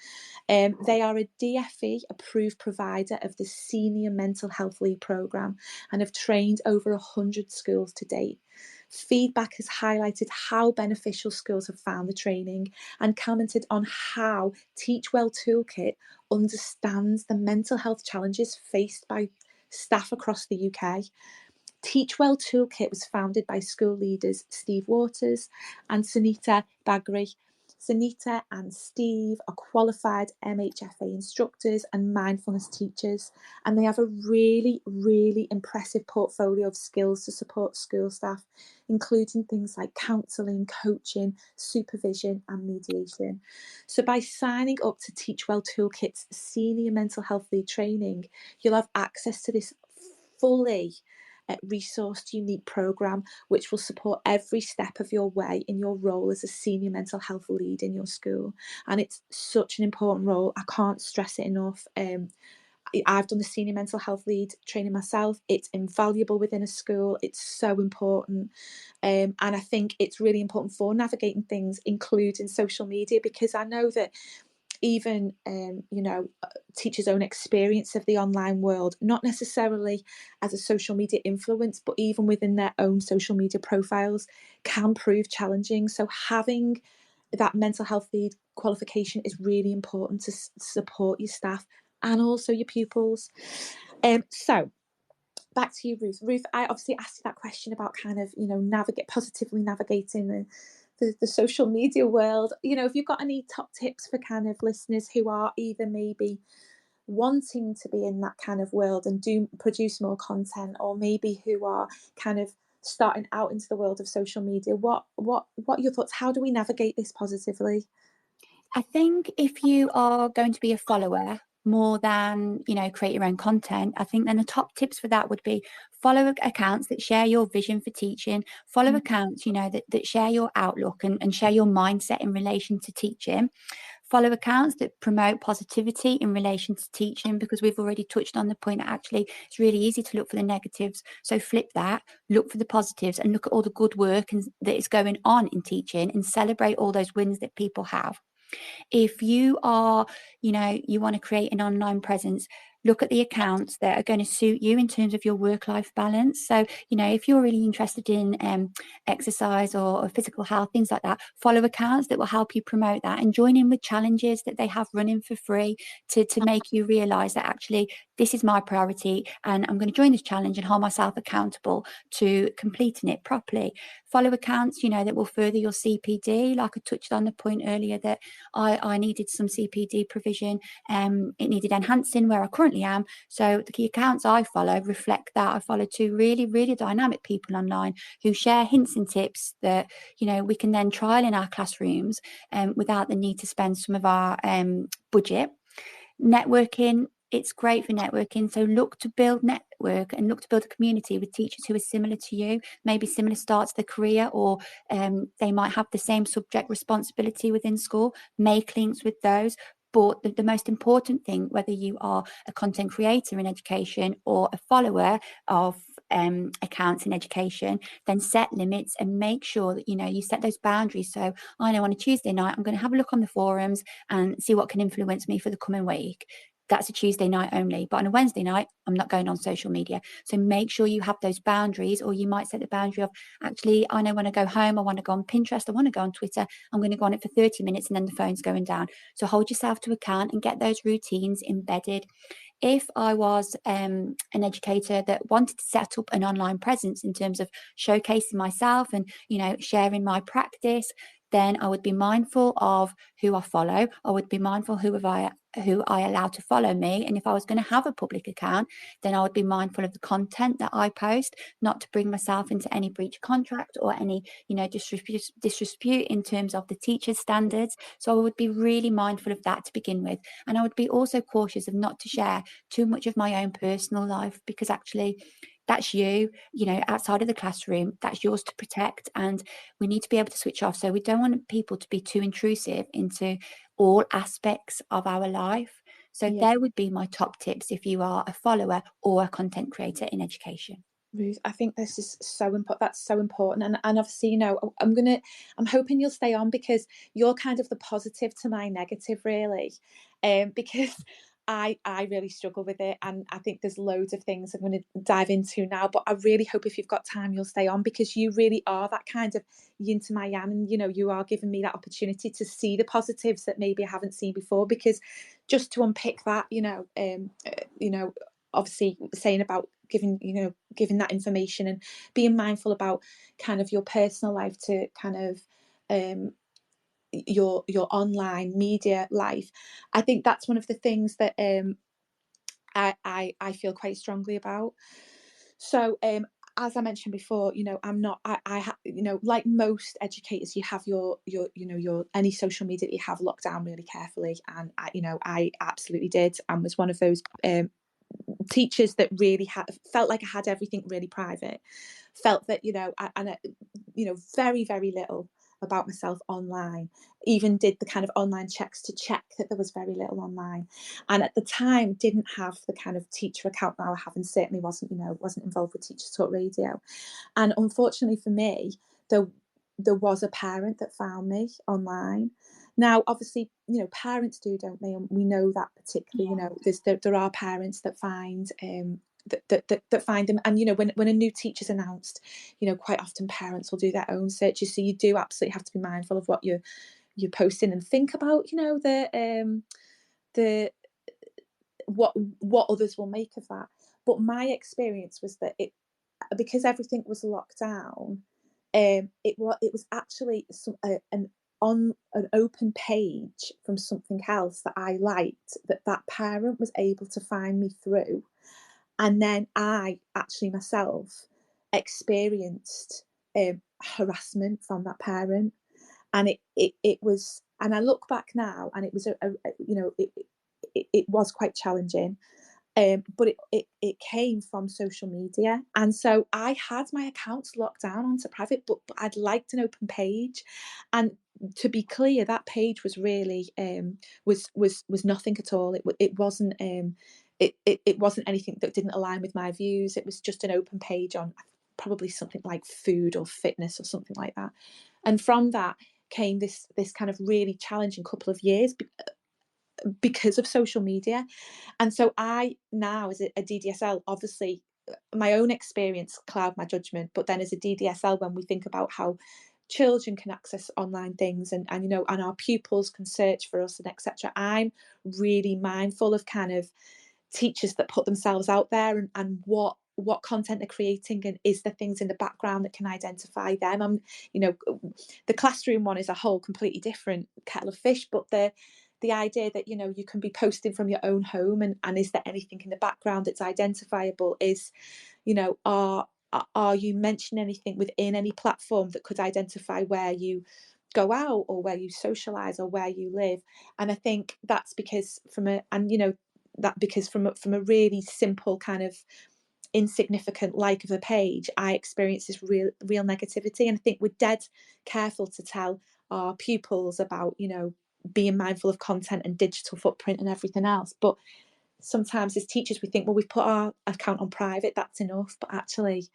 They are a DFE approved provider of the Senior Mental Health Lead programme and have trained over 100 schools to date. Feedback has highlighted how beneficial schools have found the training, and commented on how Teach Well Toolkit understands the mental health challenges faced by staff across the UK. Teach Well Toolkit was founded by school leaders Steve Waters and Sunita Bagri. Sunita and Steve are qualified MHFA instructors and mindfulness teachers, and they have a really impressive portfolio of skills to support school staff, including things like counselling, coaching, supervision and mediation. So by signing up to Teach Well Toolkit's Senior Mental Health Lead training, you'll have access to this fully resourced, unique programme, which will support every step of your way in your role as a senior mental health lead in your school. And it's such an important role. I can't stress it enough. I've done the senior mental health lead training myself. It's invaluable within a school. It's so important. And I think it's really important for navigating things, including social media, because I know that even you know, teachers' own experience of the online world, not necessarily as a social media influence, but even within their own social media profiles, can prove challenging. So having that mental health lead qualification is really important to support your staff and also your pupils. So back to you, Ruth. Ruth, I obviously asked you that question about kind of, you know, positively navigating the social media world. You know, have you got any top tips for kind of listeners who are either maybe wanting to be in that kind of world and produce more content, or maybe who are kind of starting out into the world of social media? What are your thoughts? How do we navigate this positively? I think if you are going to be a follower more than, you know, create your own content, I think then the top tips for that would be follow accounts that share your vision for teaching, follow accounts, you know, that share your outlook and share your mindset in relation to teaching. Follow accounts that promote positivity in relation to teaching, because we've already touched on the point that actually it's really easy to look for the negatives. So flip that, look for the positives, and look at all the good work that is going on in teaching, and celebrate all those wins that people have. If you are, you want to create an online presence, look at the accounts that are going to suit you in terms of your work-life balance. So, if you're really interested in exercise or physical health, things like that, follow accounts that will help you promote that, and join in with challenges that they have running for free to make you realize that actually this is my priority, and I'm going to join this challenge and hold myself accountable to completing it properly. Follow accounts, that will further your CPD. Like I touched on the point earlier that I needed some CPD provision. It needed enhancing where I currently am. So the key accounts I follow reflect that. I follow 2 really, really dynamic people online who share hints and tips that, we can then trial in our classrooms without the need to spend some of our budget. Networking, it's great for networking. So look to build network and look to build a community with teachers who are similar to you, maybe similar starts to their career, or they might have the same subject responsibility within school. Make links with those. But the most important thing, whether you are a content creator in education or a follower of accounts in education, then set limits and make sure that you set those boundaries. So I know on a Tuesday night I'm going to have a look on the forums and see what can influence me for the coming week. That's a Tuesday night only, but on a Wednesday night I'm not going on social media. So make sure you have those boundaries, or you might set the boundary of, actually, I know when I go home I want to go on Pinterest, I want to go on Twitter, I'm going to go on it for 30 minutes and then the phone's going down. So hold yourself to account and get those routines embedded. If I was an educator that wanted to set up an online presence in terms of showcasing myself and, sharing my practice, then I would be mindful of who I follow. I would be mindful who I allow to follow me. And if I was going to have a public account, then I would be mindful of the content that I post, not to bring myself into any breach of contract or any, disrepute in terms of the teacher's standards. So I would be really mindful of that to begin with. And I would be also cautious of not to share too much of my own personal life, because actually that's you, outside of the classroom, that's yours to protect. And we need to be able to switch off. So we don't want people to be too intrusive into all aspects of our life. So there would be my top tips if you are a follower or a content creator in education. Ruth, I think this is so important. That's so important, and obviously, I'm hoping you'll stay on, because you're kind of the positive to my negative, really, because I really struggle with it, and I think there's loads of things I'm going to dive into now. But I really hope if you've got time, you'll stay on, because you really are that kind of yin to my yang, and you are giving me that opportunity to see the positives that maybe I haven't seen before. Because just to unpick that, obviously saying about giving that information and being mindful about kind of your personal life to kind of your online media life, I think that's one of the things that I feel quite strongly about. So as I mentioned before, I'm not, like most educators, you have your any social media that you have locked down really carefully, and I absolutely did, and was one of those teachers that really felt like I had everything really private, felt that very, very little about myself online, even did the kind of online checks to check that there was very little online, and at the time didn't have the kind of teacher account now I have, and certainly wasn't involved with Teachers Talk Radio. And unfortunately for me, there was a parent that found me online. Now, obviously, parents do, don't they? And we know that particularly, there are parents that find that find them. And, when a new teacher's announced, quite often parents will do their own searches. So you do absolutely have to be mindful of what you're posting, and think about, the what others will make of that. But my experience was that because everything was locked down, it was actually on an open page from something else that I liked, that parent was able to find me through, and then I actually myself experienced harassment from that parent, and it was, and I look back now, and it was it was quite challenging. But it came from social media, and so I had my accounts locked down onto private, but I'd liked an open page, and to be clear, that page was really was nothing at all. It wasn't it wasn't anything that didn't align with my views. It was just an open page on probably something like food or fitness or something like that, and from that, came this kind of really challenging couple of years because of social media. And so I now, as a DDSL, obviously my own experience cloud my judgment, but then as a DDSL, when we think about how children can access online things and and our pupils can search for us and etc., I'm really mindful of kind of teachers that put themselves out there and what content they're creating, and is there things in the background that can identify them. The classroom one is a whole completely different kettle of fish, but the idea that you can be posting from your own home, and is there anything in the background that's identifiable? Is are you mentioning anything within any platform that could identify where you go out or where you socialize or where you live? And I think that's because from a really simple kind of insignificant like of a page, I experience this real negativity. And I think we're dead careful to tell our pupils about being mindful of content and digital footprint and everything else, but sometimes as teachers we think, well, we've put our account on private, that's enough, but actually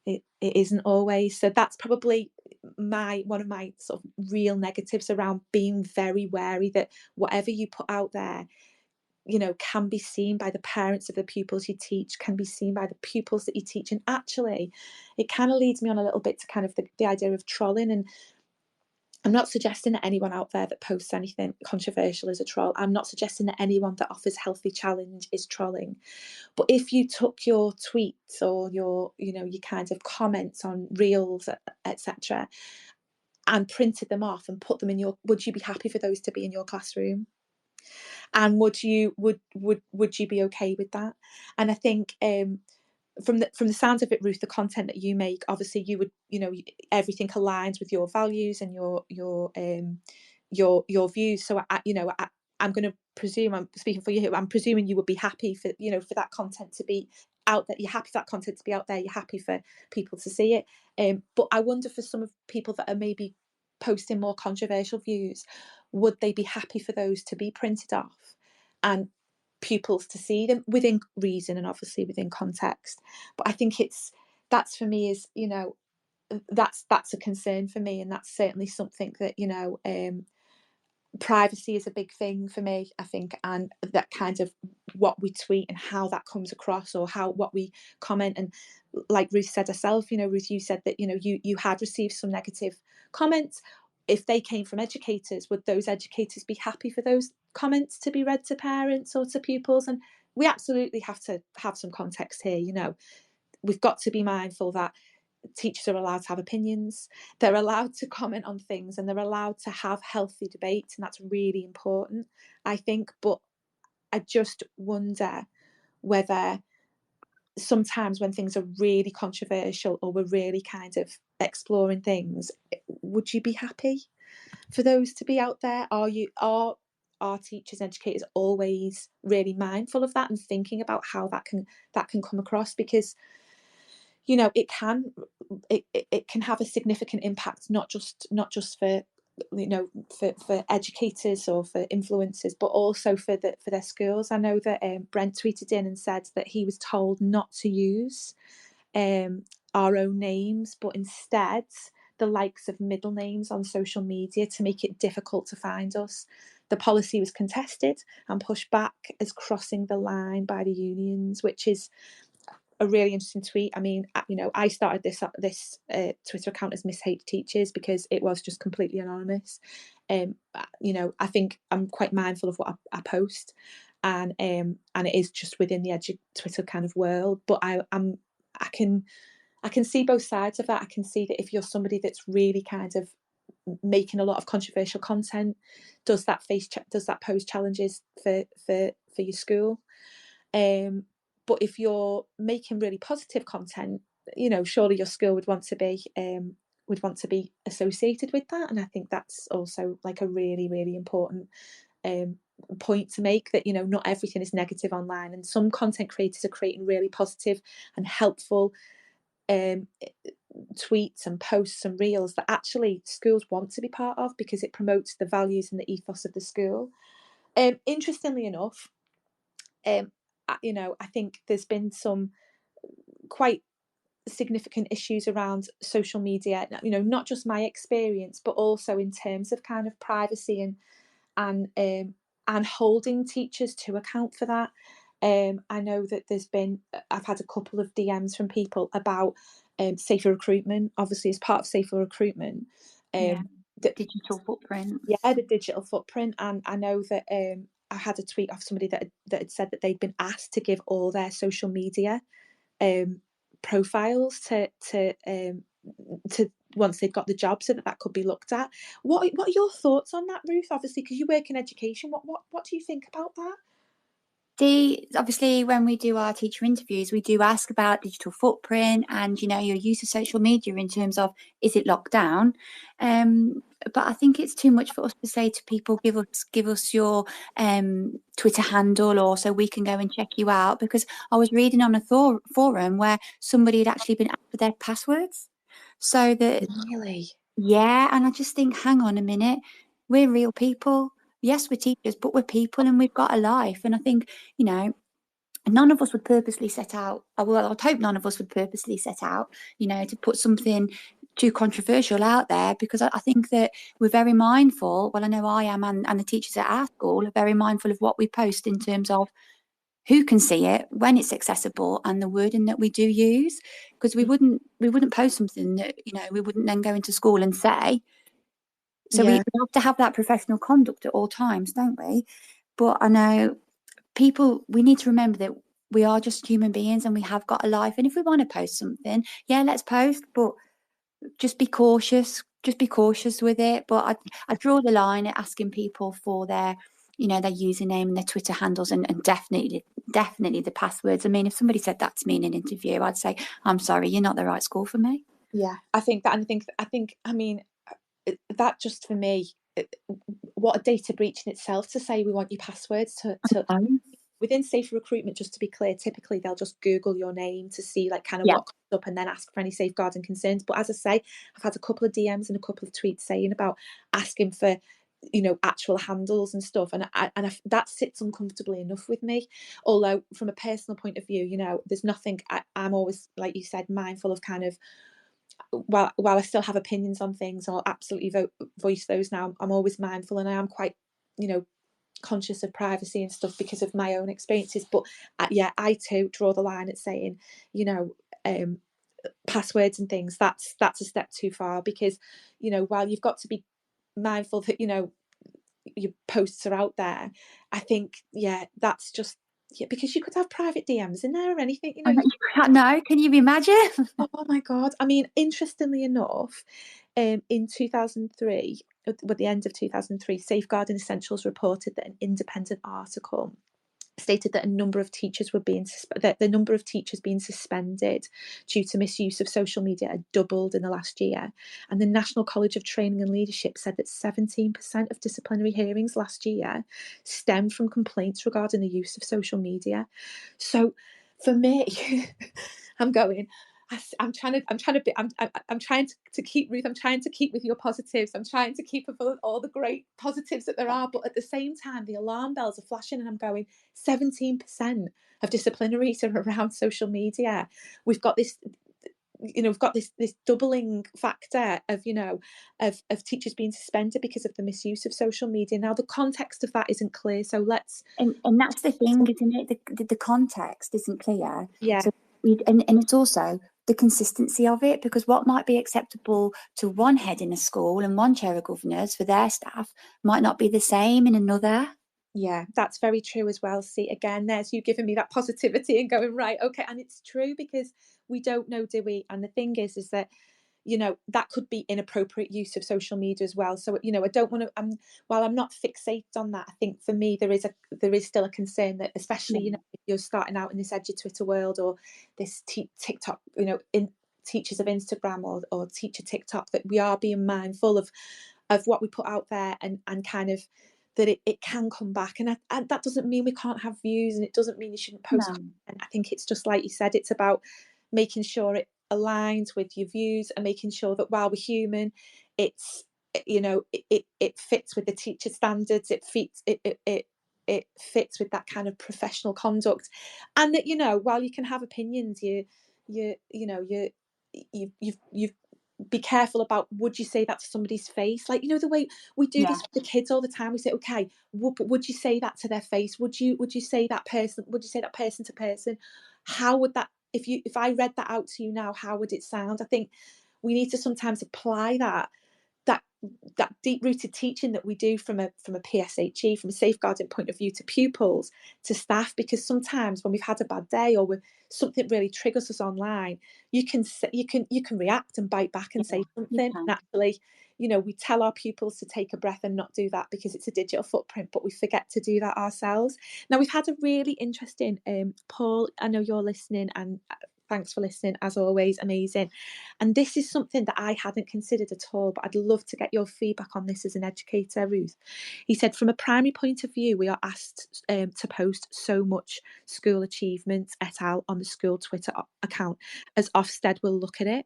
it isn't always. So that's probably one of my sort of real negatives around being very wary that whatever you put out there can be seen by the parents of the pupils you teach, can be seen by the pupils that you teach. And actually it kind of leads me on a little bit to kind of the idea of trolling. And I'm not suggesting that anyone out there that posts anything controversial is a troll. I'm not suggesting that anyone that offers healthy challenge is trolling. But if you took your tweets or your kind of comments on reels, etc., and printed them off and put them in would you be happy for those to be in your classroom? And would you be okay with that? And I think from the sounds of it, Ruth, the content that you make, obviously you would everything aligns with your values and your views. So I'm going to presume, I'm speaking for you here, I'm presuming you would be happy for for that content to be out there. You're happy for that content to be out there. You're happy for people to see it. But I wonder, for some of people that are maybe posting more controversial views, would they be happy for those to be printed off and pupils to see them within reason and obviously within context? But I think that's for me is that's a concern for me, and that's certainly something that privacy is a big thing for me, I think, and that kind of what we tweet and how that comes across, or what we comment. And like Ruth said herself, Ruth, you said that you had received some negative comments. If they came from educators, would those educators be happy for those comments to be read to parents or to pupils? And we absolutely have to have some context here. We've got to be mindful that teachers are allowed to have opinions, they're allowed to comment on things, and they're allowed to have healthy debates, and that's really important, I think. But I just wonder whether sometimes when things are really controversial, or we're really kind of exploring things, would you be happy for those to be out there? Are teachers and educators always really mindful of that and thinking about how that can come across? Because it can have a significant impact, not just for for educators or for influencers, but also for their schools. I know that Brent tweeted in and said that he was told not to use our own names, but instead the likes of middle names on social media to make it difficult to find us. The policy was contested and pushed back as crossing the line by the unions, which is a really interesting tweet. I mean, I started this Twitter account as Miss H Teachers because it was just completely anonymous. I think I'm quite mindful of what I post, and it is just within the Twitter kind of world. But I can see both sides of that. I can see that if you're somebody that's really kind of making a lot of controversial content, does that pose challenges for your school? But if you're making really positive content, surely your school would want to be associated with that. And I think that's also like a really, really important point to make, that not everything is negative online, and some content creators are creating really positive and helpful tweets and posts and reels that actually schools want to be part of, because it promotes the values and the ethos of the school. Interestingly enough, I think there's been some quite significant issues around social media, you know, not just my experience, but also in terms of kind of privacy and holding teachers to account for that. I know that I've had a couple of DMs from people about safer recruitment, obviously as part of safer recruitment. Digital footprint. Yeah, the digital footprint. And I know that I had a tweet off somebody that had said that they'd been asked to give all their social media profiles to once they've got the job, so that could be looked at. What are your thoughts on that, Ruth? Obviously, because you work in education, what do you think about that? Obviously, when we do our teacher interviews, we do ask about digital footprint and, you know, your use of social media in terms of, is it locked down? But I think it's too much for us to say to people, give us your Twitter handle, or so we can go and check you out. Because I was reading on a forum where somebody had actually been asked for their passwords. So that, Really? yeah, and I just think, hang on a minute, we're real people. Yes, we're teachers, but we're people and we've got a life. And I think, you know, none of us would purposely set out, well, I'd hope none of us would purposely set out, you know, to put something too controversial out there, because I think that we're very mindful, well, I know I am, and the teachers at our school are very mindful of what we post in terms of who can see it, when it's accessible, and the wording that we do use, because we wouldn't post something that, you know, we wouldn't then go into school and say. So we have to have that professional conduct at all times, don't we? But I know we need to remember that we are just human beings and we have got a life. And if we want to post something, yeah, let's post, but just be cautious. Just be cautious with it. But I draw the line at asking people for their, you know, their username and their Twitter handles, and definitely the passwords. I mean, if somebody said that to me in an interview, I'd say, I'm sorry, you're not the right school for me. Yeah, I think that, and I mean, that just for me, what a data breach in itself to say we want your passwords to within safer recruitment. Just to be clear, typically they'll just Google your name to see like kind of what comes up and then ask for any safeguarding concerns. But as I say, I've had a couple of DMs and a couple of tweets saying about asking for, you know, actual handles and stuff, and that sits uncomfortably enough with me. Although from a personal point of view, you know, there's nothing, I'm always, like you said, mindful of kind of, while I still have opinions on things, I'll absolutely voice those now. I'm always mindful, and I am quite, you know, conscious of privacy and stuff because of my own experiences. But yeah, I too draw the line at saying, you know, passwords and things, that's a step too far, because, you know, while you've got to be mindful that, you know, your posts are out there, I think, yeah, that's just, yeah, because you could have private DMs in there or anything, you know. No, can you imagine? Oh my God. I mean, interestingly enough, in 2003, at the end of 2003, Safeguarding Essentials reported that an independent article stated that a number of teachers were that the number of teachers being suspended due to misuse of social media had doubled in the last year. And the National College of Training and Leadership said that 17% of disciplinary hearings last year stemmed from complaints regarding the use of social media. So for me, I'm trying to keep, Ruth, I'm trying to keep with your positives. I'm trying to keep with all the great positives that there are. But at the same time, the alarm bells are flashing and I'm going, 17% of disciplinaries are around social media. We've got this, you know, we've got this doubling factor of, you know, of teachers being suspended because of the misuse of social media. Now, the context of that isn't clear. So let's... And that's the thing, isn't it? The context isn't clear. Yeah. So and it's also the consistency of it, because what might be acceptable to one head in a school and one chair of governors for their staff might not be the same in another. Yeah, that's very true as well. See, again, there's you giving me that positivity and going, right, okay. And it's true, because we don't know, do we? And the thing is that, you know, that could be inappropriate use of social media as well. So, you know, I don't want to, while I'm not fixated on that, I think for me, there is still a concern that, especially, you know, if you're starting out in this edgy Twitter world, or this TikTok, you know, in teachers of Instagram or teacher TikTok, that we are being mindful of what we put out there, and kind of that it can come back. And that doesn't mean we can't have views, and it doesn't mean you shouldn't post content. I think it's just like you said, it's about making sure it aligns with your views, and making sure that while we're human, it's, you know, it fits with the teacher standards, it fits with that kind of professional conduct. And that, you know, while you can have opinions, you've be careful about, would you say that to somebody's face? Like, the way we do this with the kids all the time. We say, okay, would you say that to their face? Would you say that person? Would you say that person to person? How would that, if I read that out to you now, how would it sound? I think we need to sometimes apply that deep-rooted teaching that we do from a PSHE, from a safeguarding point of view, to pupils, to staff, because sometimes when we've had a bad day or something really triggers us online, you can react and bite back and say something. And actually, we tell our pupils to take a breath and not do that because it's a digital footprint, but we forget to do that ourselves. Now, we've had a really interesting, Paul, I know you're listening, and thanks for listening, as always, amazing. And this is something that I hadn't considered at all, but I'd love to get your feedback on this as an educator, Ruth. He said, from a primary point of view, we are asked to post so much school achievements et al. On the school Twitter account, as Ofsted will look at it.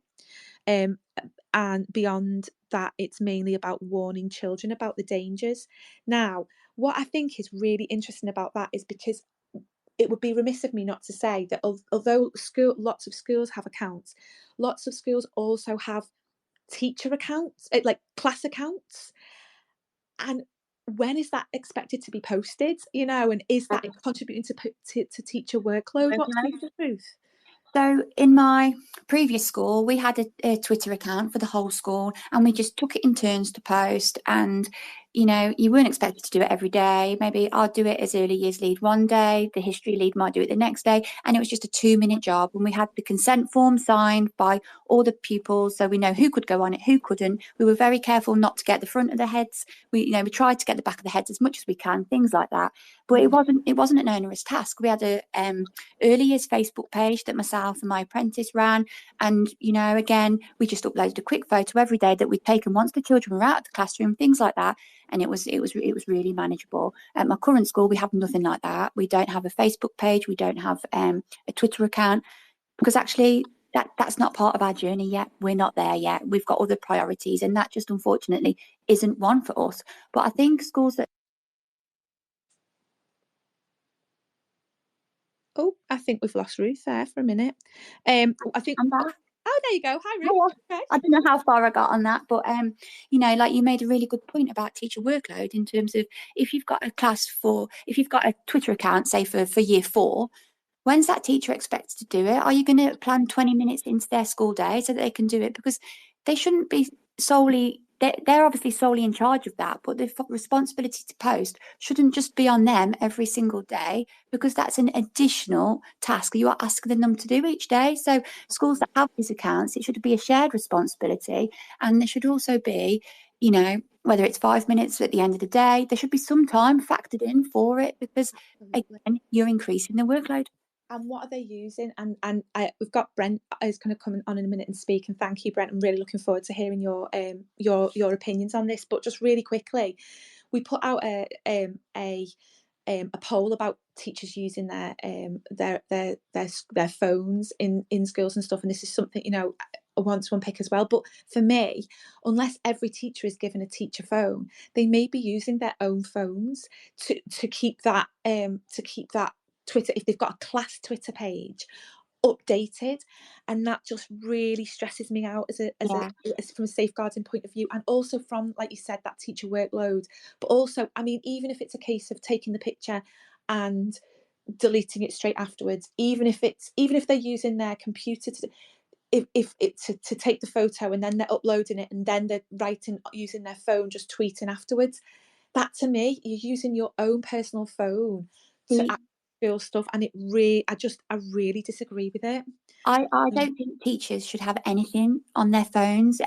And beyond that, it's mainly about warning children about the dangers. Now, what I think is really interesting about that is because it would be remiss of me not to say that although lots of schools have accounts, lots of schools also have teacher accounts, like class accounts. And when is that expected to be posted? And is that contributing to teacher workload? What's the truth? So in my previous school, we had a Twitter account for the whole school, and we just took it in turns to post. And, you weren't expected to do it every day. Maybe I'd do it as early years lead one day, the history lead might do it the next day. And it was just a 2-minute job. And we had the consent form signed by all the pupils, so we know who could go on it, who couldn't. We were very careful not to get the front of the heads. We tried to get the back of the heads as much as we can, things like that. But it wasn't an onerous task. We had a early years Facebook page that myself and my apprentice ran, and again, we just uploaded a quick photo every day that we'd taken once the children were out of the classroom, things like that. And it was really manageable. At my current school, we have nothing like that. We don't have a Facebook page, we don't have a Twitter account, because actually that's not part of our journey yet. We're not there yet. We've got other priorities, and that just unfortunately isn't one for us. But I think schools that I think we've lost Ruth there for a minute. I think I'm back. Oh, there you go. Hi, Ruth. Okay. I don't know how far I got on that, but like you made a really good point about teacher workload, in terms of if you've got a Twitter account, say for year 4, when's that teacher expected to do it? Are you going to plan 20 minutes into their school day so that they can do it? Because they shouldn't be they're obviously solely in charge of that, but the responsibility to post shouldn't just be on them every single day, because that's an additional task you are asking them to do each day. So schools that have these accounts, it should be a shared responsibility, and there should also be, whether it's 5 minutes at the end of the day, there should be some time factored in for it, because again, you're increasing the workload. And what are they using? And we've got Brent is going to come on in a minute and speak. And thank you, Brent. I'm really looking forward to hearing your opinions on this. But just really quickly, we put out a poll about teachers using their phones in schools and stuff. And this is something I want to unpick as well. But for me, unless every teacher is given a teacher phone, they may be using their own phones to keep that Twitter, if they've got a class Twitter page, updated. And that just really stresses me out as from a safeguarding point of view, and also from, like you said, that teacher workload. But also, I mean, even if it's a case of taking the picture and deleting it straight afterwards, even if they're using their computer to take the photo, and then they're uploading it, and then they're using their phone, just tweeting afterwards, that to me, you're using your own personal phone to feel stuff, and I really disagree with it. I don't think teachers should have anything on their phones.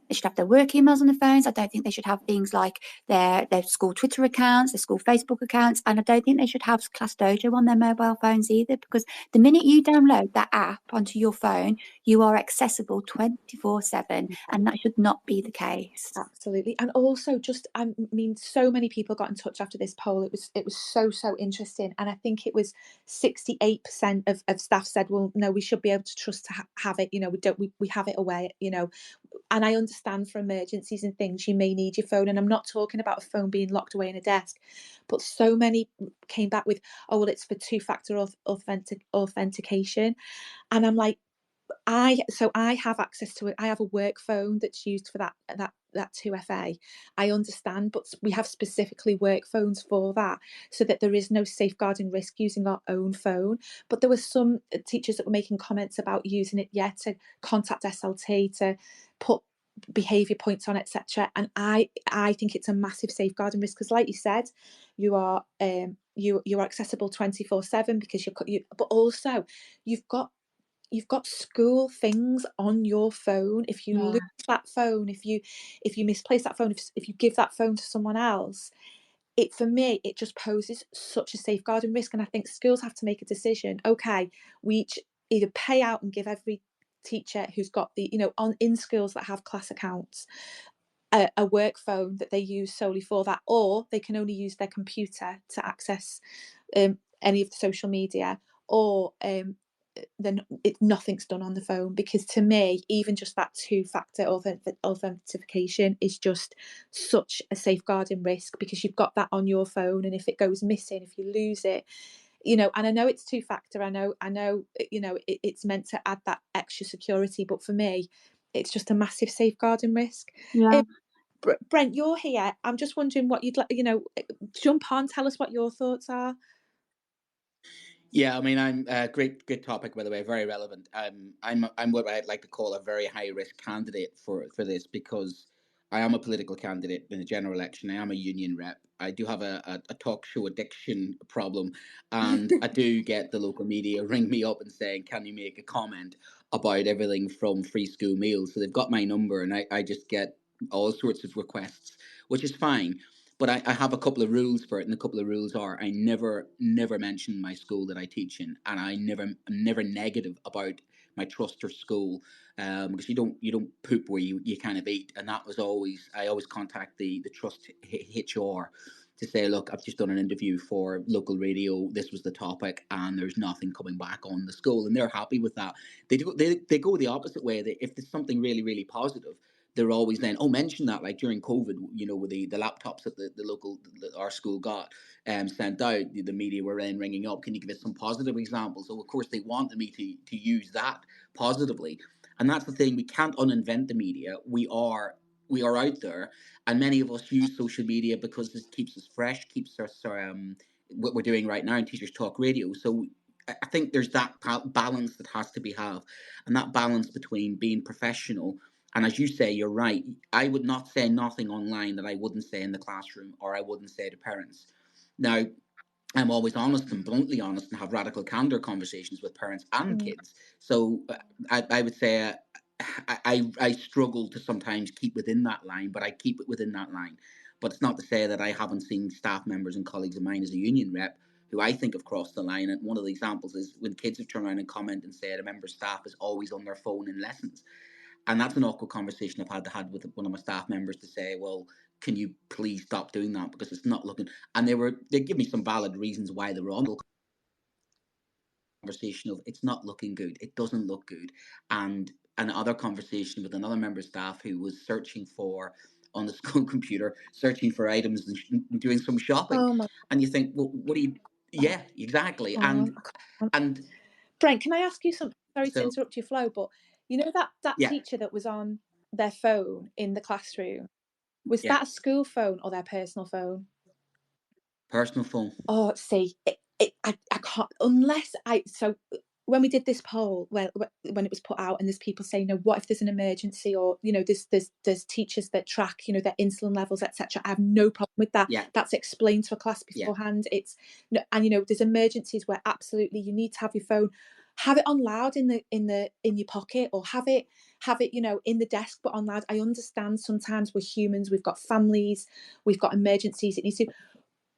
They should have their work emails on their phones. I don't think they should have things like their school Twitter accounts, their school Facebook accounts, and I don't think they should have Class Dojo on their mobile phones either, because the minute you download that app onto your phone, you are accessible 24/7, and that should not be the case. Absolutely. And also, so many people got in touch after this poll. It was so interesting, and I think it was 68% of staff said, well, no, we should be able to trust to have it. We have it away. And I understand for emergencies and things, you may need your phone, and I'm not talking about a phone being locked away in a desk, but so many came back with, oh, well, it's for 2-factor authentication. And I'm like, I have access to it. I have a work phone that's used for that 2FA. I understand, but we have specifically work phones for that, so that there is no safeguarding risk using our own phone. But there were some teachers that were making comments about using it, to contact SLT, to put behaviour points on, etc. And I think it's a massive safeguarding risk, because, like you said, you are you are accessible 24/7 because but also you've got school things on your phone. If you lose that phone, if you misplace that phone, if you give that phone to someone else, for me, it just poses such a safeguarding risk. And I think schools have to make a decision. Okay, we each either pay out and give every teacher who's got the, in schools that have class accounts, a work phone that they use solely for that, or they can only use their computer to access any of the social media, or then nothing's done on the phone. Because to me, even just that two-factor authentication is just such a safeguarding risk, because you've got that on your phone, and if it goes missing, if you lose it, and I know it's two-factor, I know it's meant to add that extra security, but for me, it's just a massive safeguarding risk. Yeah. Brent, you're here. I'm just wondering what you'd like, jump on, tell us what your thoughts are. Yeah, I mean, I'm great topic, by the way, very relevant. I'm what I'd like to call a very high risk candidate for this, because I am a political candidate in a general election. I am a union rep. I do have a talk show addiction problem, and I do get the local media ring me up and saying, "Can you make a comment about everything from free school meals?" So they've got my number, and I just get all sorts of requests, which is fine. But I have a couple of rules for it, and the couple of rules are: I never mention my school that I teach in, and I'm never negative about my trust or school, because you don't poop where you kind of eat. And that was always, I always contact the trust HR to say, look, I've just done an interview for local radio. This was the topic, and there's nothing coming back on the school, and they're happy with that. They go the opposite way. If there's something really positive, they're always then, oh, mention that, like during COVID, with the laptops that the local, our school got sent out, the media were then ringing up, can you give us some positive examples? So of course they wanted me to use that positively. And that's the thing, we can't uninvent the media. We are out there, and many of us use social media because it keeps us fresh, keeps us what we're doing right now in Teachers Talk Radio. So I think there's that balance that has to be have, and that balance between being professional. And as you say, you're right. I would not say nothing online that I wouldn't say in the classroom, or I wouldn't say to parents. Now, I'm always honest and bluntly honest, and have radical candor conversations with parents and kids. So I would say I struggle to sometimes keep within that line, but I keep it within that line. But it's not to say that I haven't seen staff members and colleagues of mine as a union rep who I think have crossed the line. And one of the examples is when kids have turned around and comment and said a member of staff is always on their phone in lessons. And that's an awkward conversation I've had with one of my staff members, to say, well, can you please stop doing that, because it's not looking. And they give me some valid reasons why they're wrong. Conversation of, it's not looking good, it doesn't look good. And another conversation with another member of staff who was searching for, on the school computer, searching for items and doing some shopping. Oh my. And you think, well, what do you? Yeah, exactly. Oh, And Brent, can I ask you something? Sorry to so interrupt your flow, but that yeah, teacher that was on their phone in the classroom, was yeah, that a school phone or their personal phone? personal phone. Oh, see, I can't, unless so when we did this poll, well, when it was put out, and there's people saying, what if there's an emergency, or there's teachers that track, their insulin levels, etc. I have no problem with that. Yeah, That's explained to a class beforehand. Yeah. It's and there's emergencies where absolutely you need to have your phone, have it on loud in your pocket, or have it in the desk but on loud. I understand sometimes we're humans, we've got families, we've got emergencies, it needs to.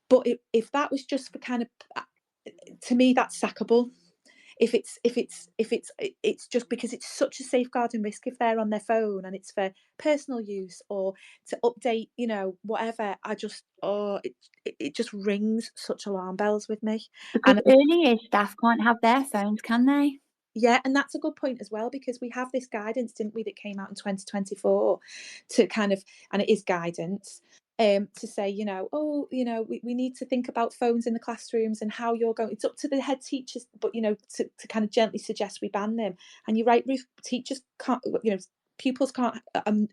But if that was just for kind of, to me, that's sackable. If it's just because it's such a safeguarding risk if they're on their phone and it's for personal use or to update, whatever. I just, it just rings such alarm bells with me. Because And early years staff can't have their phones, can they? yeah, and that's a good point as well, because we have this guidance, didn't we, that came out in 2024 to kind of, and it is guidance, to say, we need to think about phones in the classrooms and how you're going. It's up to the head teachers, but to kind of gently suggest we ban them. And you're right, Ruth, teachers can't, pupils can't,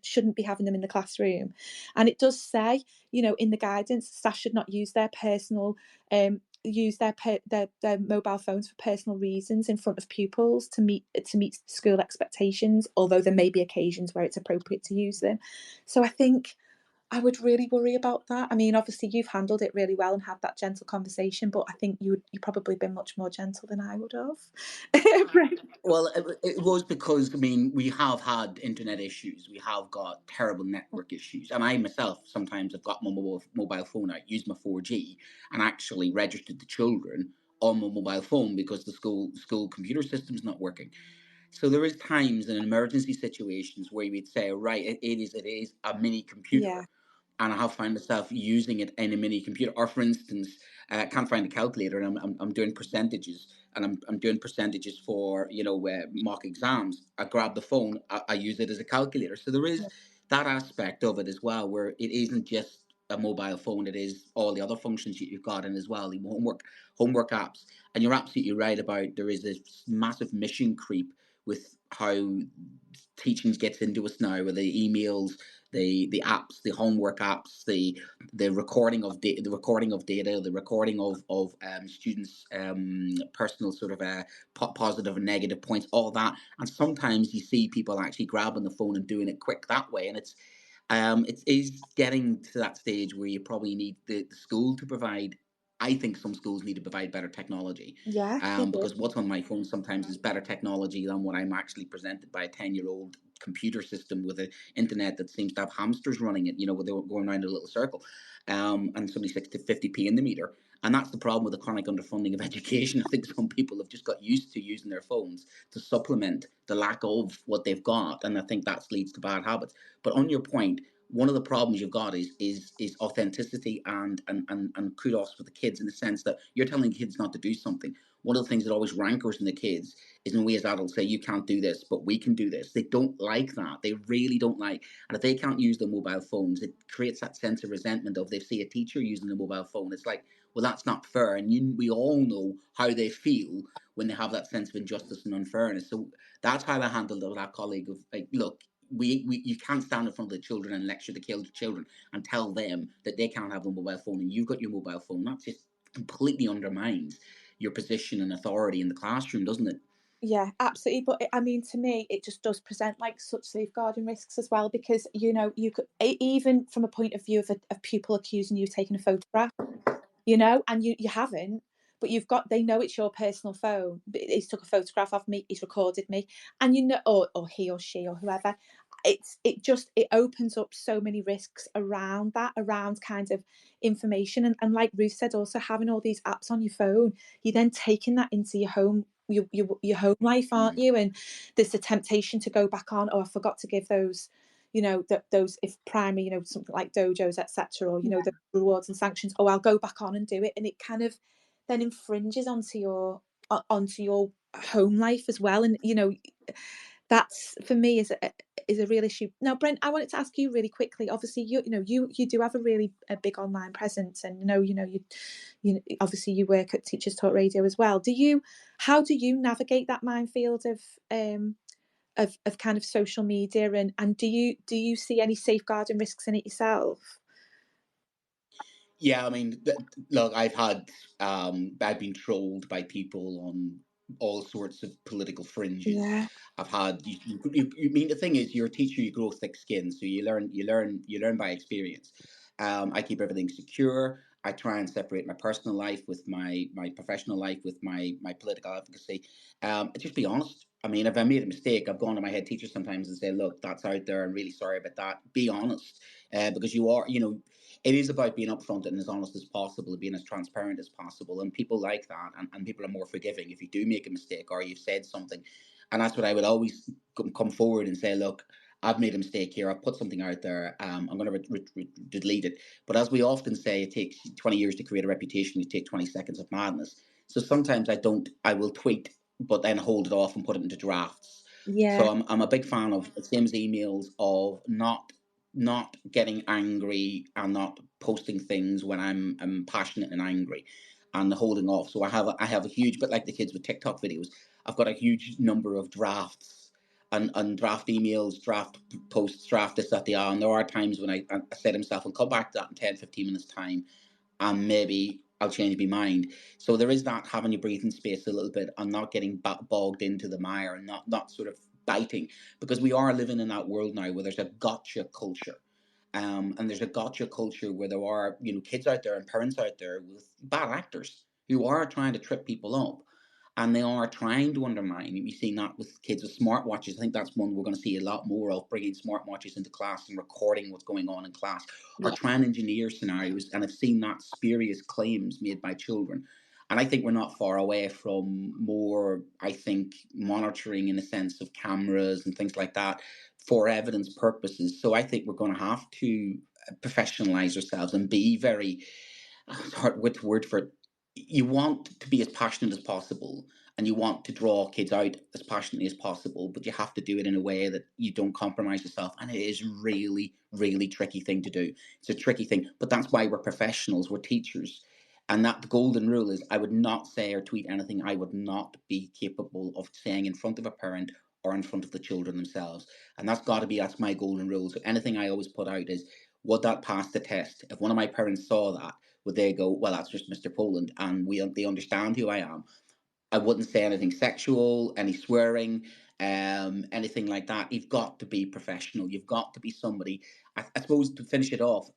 shouldn't be having them in the classroom. And it does say, in the guidance, staff should not use their personal use their mobile phones for personal reasons in front of pupils to meet school expectations, although there may be occasions where it's appropriate to use them. So I think I would really worry about that. I mean, obviously you've handled it really well and had that gentle conversation, but I think you probably been much more gentle than I would have. Right. Well, it was because, I mean, we have had internet issues. We have got terrible network issues. And I myself sometimes have got my mobile phone out, used my 4G, and actually registered the children on my mobile phone because the school computer system's not working. So there is times in emergency situations where we'd say, right, it is a mini Yeah. computer, and I have found myself using it in a mini computer. Or, for instance, I can't find a calculator, and I'm doing percentages, and I'm doing percentages for mock exams. I grab the phone, I use it as a calculator. So there is that aspect of it as well, where it isn't just a mobile phone; it is all the other functions that you've got in as well, the homework apps. And you're absolutely right about there is this massive mission creep with how teaching gets into us now, with the emails, the apps, the homework apps, the recording of the recording of data, the recording of students' personal sort of positive and negative points, all that. And sometimes you see people actually grabbing the phone and doing it quick that way, and it is getting to that stage where you probably need the school to provide. I think some schools need to provide better technology, Yeah, they do. because what's on my phone sometimes is better technology than what I'm actually presented by a 10-year-old computer system with an internet that seems to have hamsters running it, where they're going around in a little circle, and somebody 60 to 50p in the meter. And that's the problem with the chronic underfunding of education. I think some people have just got used to using their phones to supplement the lack of what they've got, and I think that leads to bad habits. But on your point, one of the problems you've got is authenticity and kudos for the kids, in the sense that you're telling kids not to do something. One of the things that always rancors in the kids is when we as adults say, you can't do this, but we can do this. They don't like that. They really don't like. And if they can't use their mobile phones, it creates that sense of resentment of, they see a teacher using a mobile phone. It's like, well, that's not fair. And we all know how they feel when they have that sense of injustice and unfairness. So that's how I handled it with our colleague of, like, look, you can't stand in front of the children and lecture the children and tell them that they can't have a mobile phone and you've got your mobile phone. That just completely undermines your position and authority in the classroom, doesn't it? Yeah, absolutely. But I mean, to me, it just does present like such safeguarding risks as well, because you could, even from a point of view of a pupil accusing you of taking a photograph, and you haven't, but they know it's your personal phone. He's took a photograph of me, he's recorded me, and or he or she or whoever. It opens up so many risks around that, around kind of information, and like Ruth said, also having all these apps on your phone, you're then taking that into your home, your home life, aren't you? And there's the temptation to go back on, oh, I forgot to give those, those, if primary, something like dojos, etc., or the rewards and sanctions, oh, I'll go back on and do it, and it kind of then infringes onto your home life as well. And that's, for me, is a real issue. Now, Brent, I wanted to ask you really quickly. Obviously, you do have a big online presence, and you obviously you work at Teachers Talk Radio as well. How do you navigate that minefield of kind of social media, and do you see any safeguarding risks in it yourself? Yeah, I mean, look, I've been trolled by people on all sorts of political fringes. Yeah, I've had, you mean, the thing is, you're a teacher, you grow thick skin, so you learn by experience. I keep everything secure. I try and separate my personal life with my professional life, with my political advocacy. Just be honest. I mean, if I made a mistake, I've gone to my head teacher sometimes and say, look, that's out there. I'm really sorry about that. Be honest, because it is about being upfront and as honest as possible, and being as transparent as possible. And people like that, and people are more forgiving if you do make a mistake or you've said something. And that's what I would always come forward and say, look, I've made a mistake here. I've put something out there. I'm going to delete it. But as we often say, it takes 20 years to create a reputation. You take 20 seconds of madness. So sometimes I will tweet, but then hold it off and put it into drafts. So yeah, I'm a big fan of, same as emails, of not not getting angry and not posting things when I'm passionate and angry, and holding off. So I have a huge, but like the kids with TikTok videos, I've got a huge number of drafts and draft emails, draft posts, draft this, that, the other. And there are times when I say to myself, I'll come back to that in 10, 15 minutes time, and maybe I'll change my mind. So there is that, having your breathing space a little bit and not getting bogged into the mire, and not sort of biting, because we are living in that world now where there's a gotcha culture. And there's a gotcha culture where there are, kids out there and parents out there with bad actors who are trying to trip people up, and they are trying to undermine. We've seen that with kids with smartwatches. I think that's one we're going to see a lot more of, bringing smartwatches into class and recording what's going on in class, or Yeah. trying to engineer scenarios. And I've seen that spurious claims made by children. And I think we're not far away from more, I think, monitoring in the sense of cameras and things like that for evidence purposes. So I think we're going to have to professionalize ourselves and be very, what's the word for it? You want to be as passionate as possible, and you want to draw kids out as passionately as possible, but you have to do it in a way that you don't compromise yourself. And it is really, really tricky thing to do. It's a tricky thing, but that's why we're professionals, we're teachers. And that the golden rule is, I would not say or tweet anything I would not be capable of saying in front of a parent or in front of the children themselves. And that's my golden rule. So anything I always put out is, would that pass the test? If one of my parents saw that, would they go, well, that's just Mr. Poland, and they understand who I am? I wouldn't say anything sexual, any swearing, anything like that. You've got to be professional. You've got to be somebody. I suppose, to finish it off,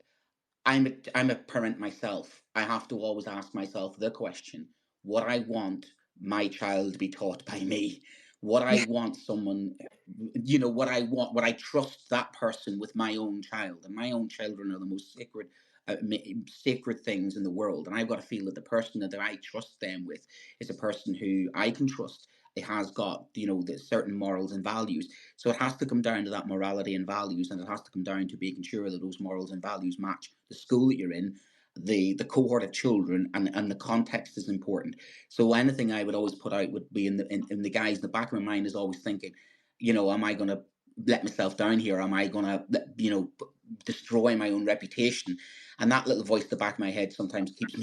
I'm a parent myself. I have to always ask myself the question: what I want my child to be taught by me, what I want someone, what I trust that person with my own child. And my own children are the most sacred, sacred things in the world. And I've got to feel that the person that I trust them with is a person who I can trust. It has got, the certain morals and values. So it has to come down to that morality and values, and it has to come down to making sure that those morals and values match the school that you're in, the cohort of children, and the context is important. So anything I would always put out would be in the guys. The back of my mind is always thinking, am I going to let myself down here? Am I going to, destroy my own reputation? And that little voice at the back of my head sometimes keeps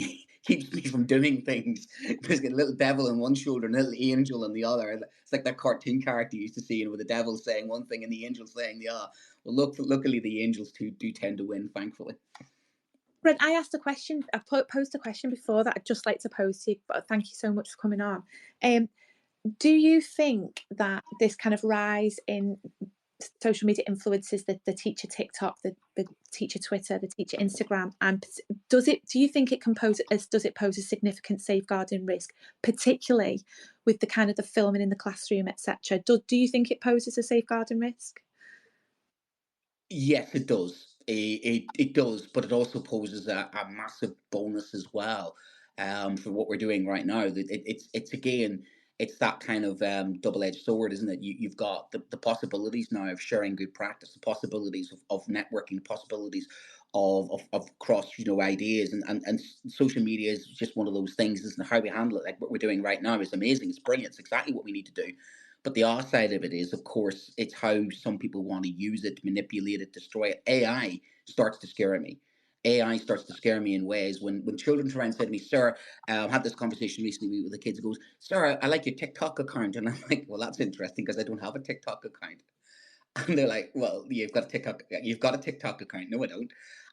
me from doing things. There's a little devil on one shoulder and a little angel on the other. It's like that cartoon character you used to see, with the devil saying one thing and the angel saying the other. Well, luckily the angels do tend to win, thankfully. Brent, I asked a question. I posed a question before that I'd just like to pose to you, but thank you so much for coming on. Do you think that this kind of rise in social media influences, the teacher TikTok, the teacher Twitter, the teacher Instagram, and do you think does it pose a significant safeguarding risk, particularly with the kind of the filming in the classroom, etc.? Do you think it poses a safeguarding risk? Yes, it does. It does, but it also poses a massive bonus as well, for what we're doing right now. It's again, it's that kind of double-edged sword, isn't it? You've got the possibilities now of sharing good practice, the possibilities of networking, the possibilities of cross, ideas, and social media is just one of those things, isn't it? How we handle it, like what we're doing right now, is amazing. It's brilliant. It's exactly what we need to do. But the other side of it is, of course, it's how some people want to use it, manipulate it, destroy it. AI starts to scare me. AI starts to scare me in ways when children try and say to me, "Sir," I had this conversation recently with the kids. It goes, "Sir, I like your TikTok account," and I'm like, "Well, that's interesting because I don't have a TikTok account." And they're like, "Well, you've got a TikTok account." No, I don't.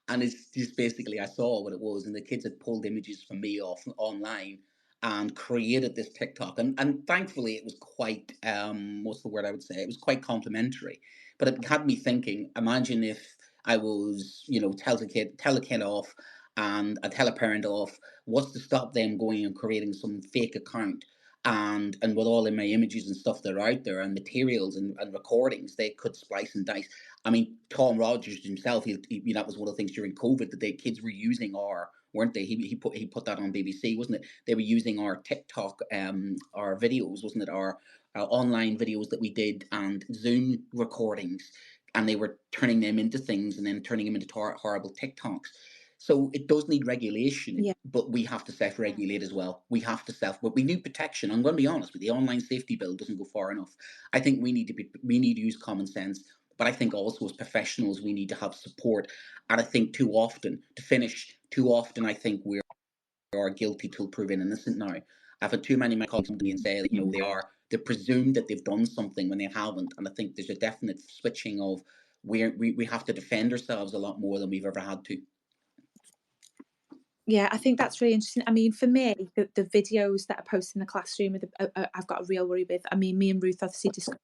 And it's just basically, I saw what it was, and the kids had pulled images from me off online and created this TikTok. And thankfully it was quite, what's the word I would say? It was quite complimentary. But it had me thinking, imagine if I was, tell a kid off, and I tell a parent off, what's to stop them going and creating some fake account, and with all of my images and stuff that are out there, and materials, and recordings, they could splice and dice. I mean, Tom Rogers himself, that was one of the things during COVID, that the kids were using weren't they? He put that on BBC, wasn't it? They were using our TikTok, our videos, wasn't it? Our online videos that we did, and Zoom recordings, and they were turning them into things, and then turning them into horrible TikToks. So it does need regulation, Yeah. but we have to self-regulate as well. But we need protection. I'm going to be honest with you, the online safety bill doesn't go far enough. I think we need to use common sense. But I think also as professionals, we need to have support. And I think too often, I think we are guilty till proven innocent now. I've had too many of my colleagues come to me and say that, they're presumed that they've done something when they haven't. And I think there's a definite switching of we have to defend ourselves a lot more than we've ever had to. Yeah, I think that's really interesting. I mean, for me, the videos that are posted in the classroom, I've got a real worry with. I mean, me and Ruth obviously discussed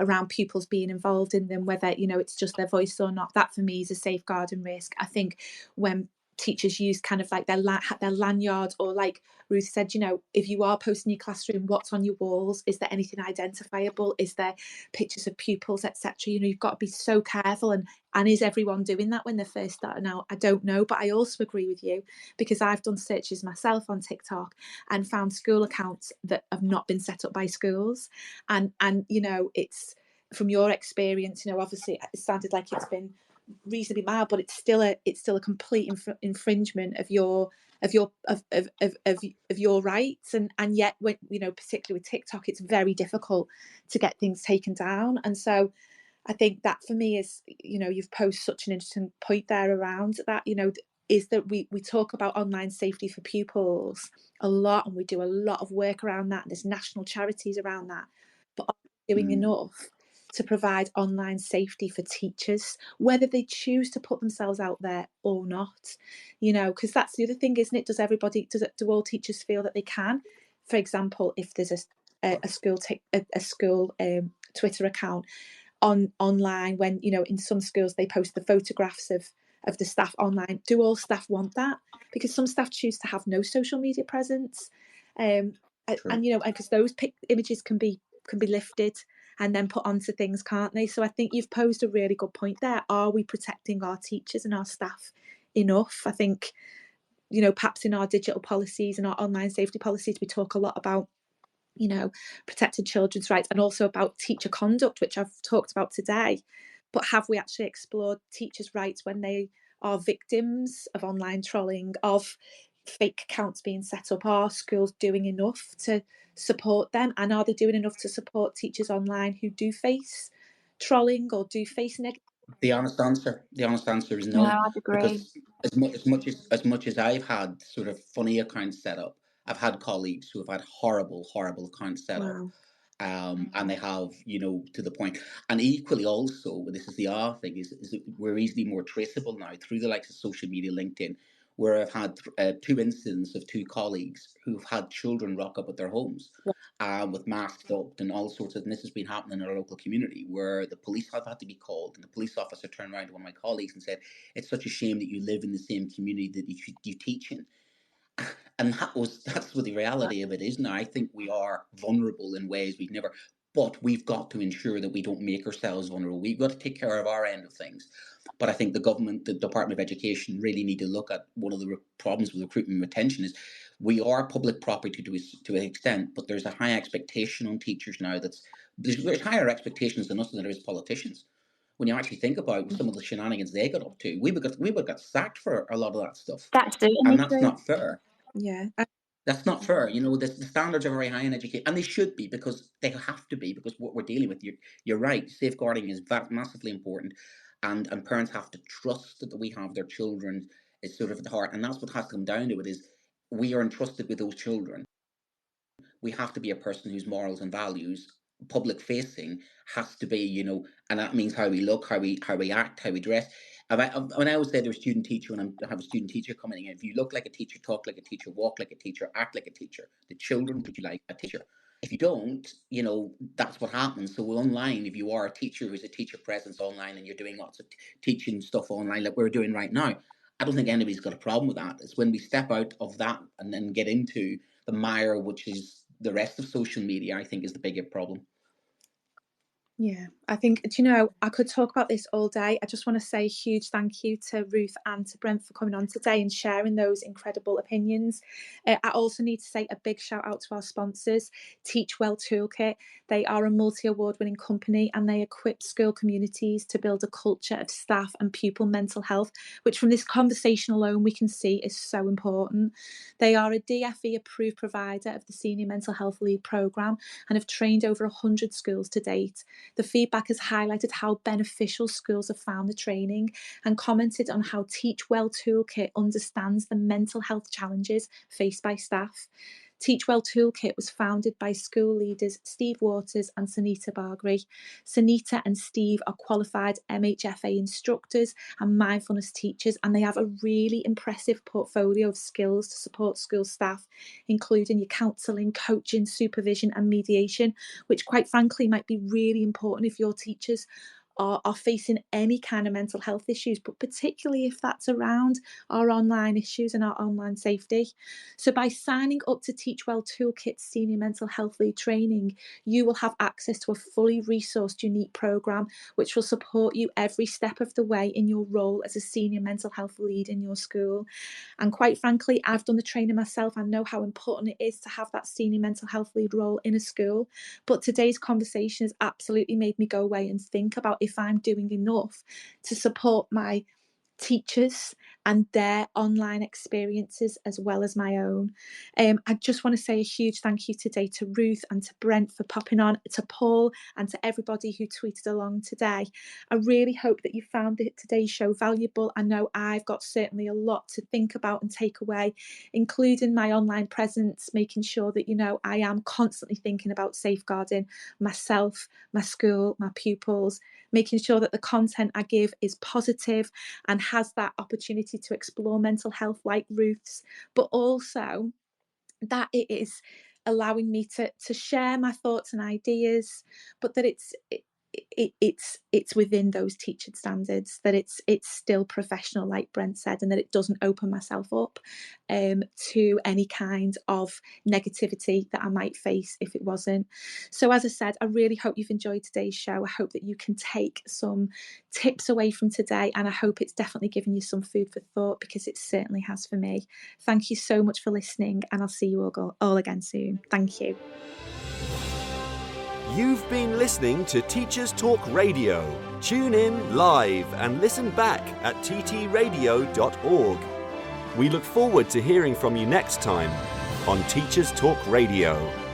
around pupils being involved in them, whether, it's just their voice or not. That for me is a safeguarding risk. I think when teachers use kind of like their lanyard, or like Ruth said, if you are posting your classroom, what's on your walls? Is there anything identifiable? Is there pictures of pupils, etc.? You've got to be so careful. And is everyone doing that when they're first starting out? I don't know, but I also agree with you, because I've done searches myself on TikTok and found school accounts that have not been set up by schools. And it's, from your experience, obviously it sounded like it's been reasonably mild, but it's still a complete infringement of your rights. And yet, when particularly with TikTok, it's very difficult to get things taken down. And so I think that for me is, you've posed such an interesting point there around that, is that we talk about online safety for pupils a lot, and we do a lot of work around that. There's national charities around that, but are we doing enough to provide online safety for teachers, whether they choose to put themselves out there or not? Because that's the other thing, isn't it? Do all teachers feel that they can? For example, if there's a school Twitter account online, when in some schools they post the photographs of the staff online, do all staff want that? Because some staff choose to have no social media presence, and because those images can be lifted and then put onto things, can't they? So I think you've posed a really good point there. Are we protecting our teachers and our staff enough? I think perhaps in our digital policies and our online safety policies, we talk a lot about protected children's rights, and also about teacher conduct, which I've talked about today. But have we actually explored teachers' rights when they are victims of online trolling, of fake accounts being set up? Are schools doing enough to support them? And are they doing enough to support teachers online who do face trolling or do face negative? The honest answer is No, no. I'd agree. Because as much as I've had sort of funny accounts set up, I've had colleagues who have had horrible accounts set up. Wow. And they have, to the point. And equally also, this is the other thing, is that we're easily more traceable now through the likes of social media, LinkedIn, where I've had two incidents of two colleagues who've had children rock up at their homes with masks up and all sorts of, and this has been happening in our local community, where the police have had to be called, and the police officer turned around to one of my colleagues and said, "It's such a shame that you live in the same community that you teach in." And that's what the reality of it is now. I think we are vulnerable in ways we've never, but we've got to ensure that we don't make ourselves vulnerable. We've got to take care of our end of things. But I think the government, the Department of Education, really need to look at one of the problems with recruitment and retention is we are public property to an extent, but there's a high expectation on teachers now. There's higher expectations than us than there is politicians. When you actually think about some of the shenanigans they got up to, we would got sacked for a lot of that stuff, That's certainly and that's true. not fair. Yeah. That's not fair. The standards are very high in education, and they should be, because they have to be, because what we're dealing with, you're right, safeguarding is massively important, and parents have to trust that we have their children is sort of at the heart, and that's what has to come down to it, is we are entrusted with those children. We have to be a person whose morals and values, public facing, has to be, and that means how we look, how we act, how we dress. When I always say to a student teacher, when I have a student teacher coming in, if you look like a teacher, talk like a teacher, walk like a teacher, act like a teacher, the children treat you like a teacher. If you don't, that's what happens. So online, if you are a teacher who's a teacher presence online and you're doing lots of teaching stuff online like we're doing right now, I don't think anybody's got a problem with that. It's when we step out of that and then get into the mire, which is the rest of social media, I think is the bigger problem. Yeah, I think, I could talk about this all day. I just want to say a huge thank you to Ruth and to Brent for coming on today and sharing those incredible opinions. I also need to say a big shout out to our sponsors, Teach Well Toolkit. They are a multi-award winning company, and they equip school communities to build a culture of staff and pupil mental health, which from this conversation alone we can see is so important. They are a DFE approved provider of the Senior Mental Health Lead programme and have trained over 100 schools to date. The feedback has highlighted how beneficial schools have found the training and commented on how Teach Well Toolkit understands the mental health challenges faced by staff. Teach Well Toolkit was founded by school leaders Steve Waters and Sunita Bargary. Sunita and Steve are qualified MHFA instructors and mindfulness teachers, and they have a really impressive portfolio of skills to support school staff, including your counselling, coaching, supervision and mediation, which quite frankly might be really important if your teachers are facing any kind of mental health issues, but particularly if that's around our online issues and our online safety. So by signing up to Teach Well Toolkit's Senior Mental Health Lead training, you will have access to a fully resourced, unique programme which will support you every step of the way in your role as a senior mental health lead in your school. And quite frankly, I've done the training myself. I know how important it is to have that senior mental health lead role in a school. But today's conversation has absolutely made me go away and think about if I'm doing enough to support my teachers and their online experiences as well as my own. I just want to say a huge thank you today to Ruth and to Brent for popping on, to Paul and to everybody who tweeted along today. I really hope that you found today's show valuable. I know I've got certainly a lot to think about and take away, including my online presence, making sure that, I am constantly thinking about safeguarding myself, my school, my pupils, making sure that the content I give is positive and has that opportunity to explore mental health like Ruth's, but also that it is allowing me to share my thoughts and ideas, but that it's within those teacher standards, that it's still professional, like Brent said, and that it doesn't open myself up to any kind of negativity that I might face if it wasn't. So as I said, I really hope you've enjoyed today's show. I hope that you can take some tips away from today, and I hope it's definitely given you some food for thought, because it certainly has for me. Thank you so much for listening, and I'll see you all again soon. Thank you. You've been listening to Teachers Talk Radio. Tune in live and listen back at ttradio.org. We look forward to hearing from you next time on Teachers Talk Radio.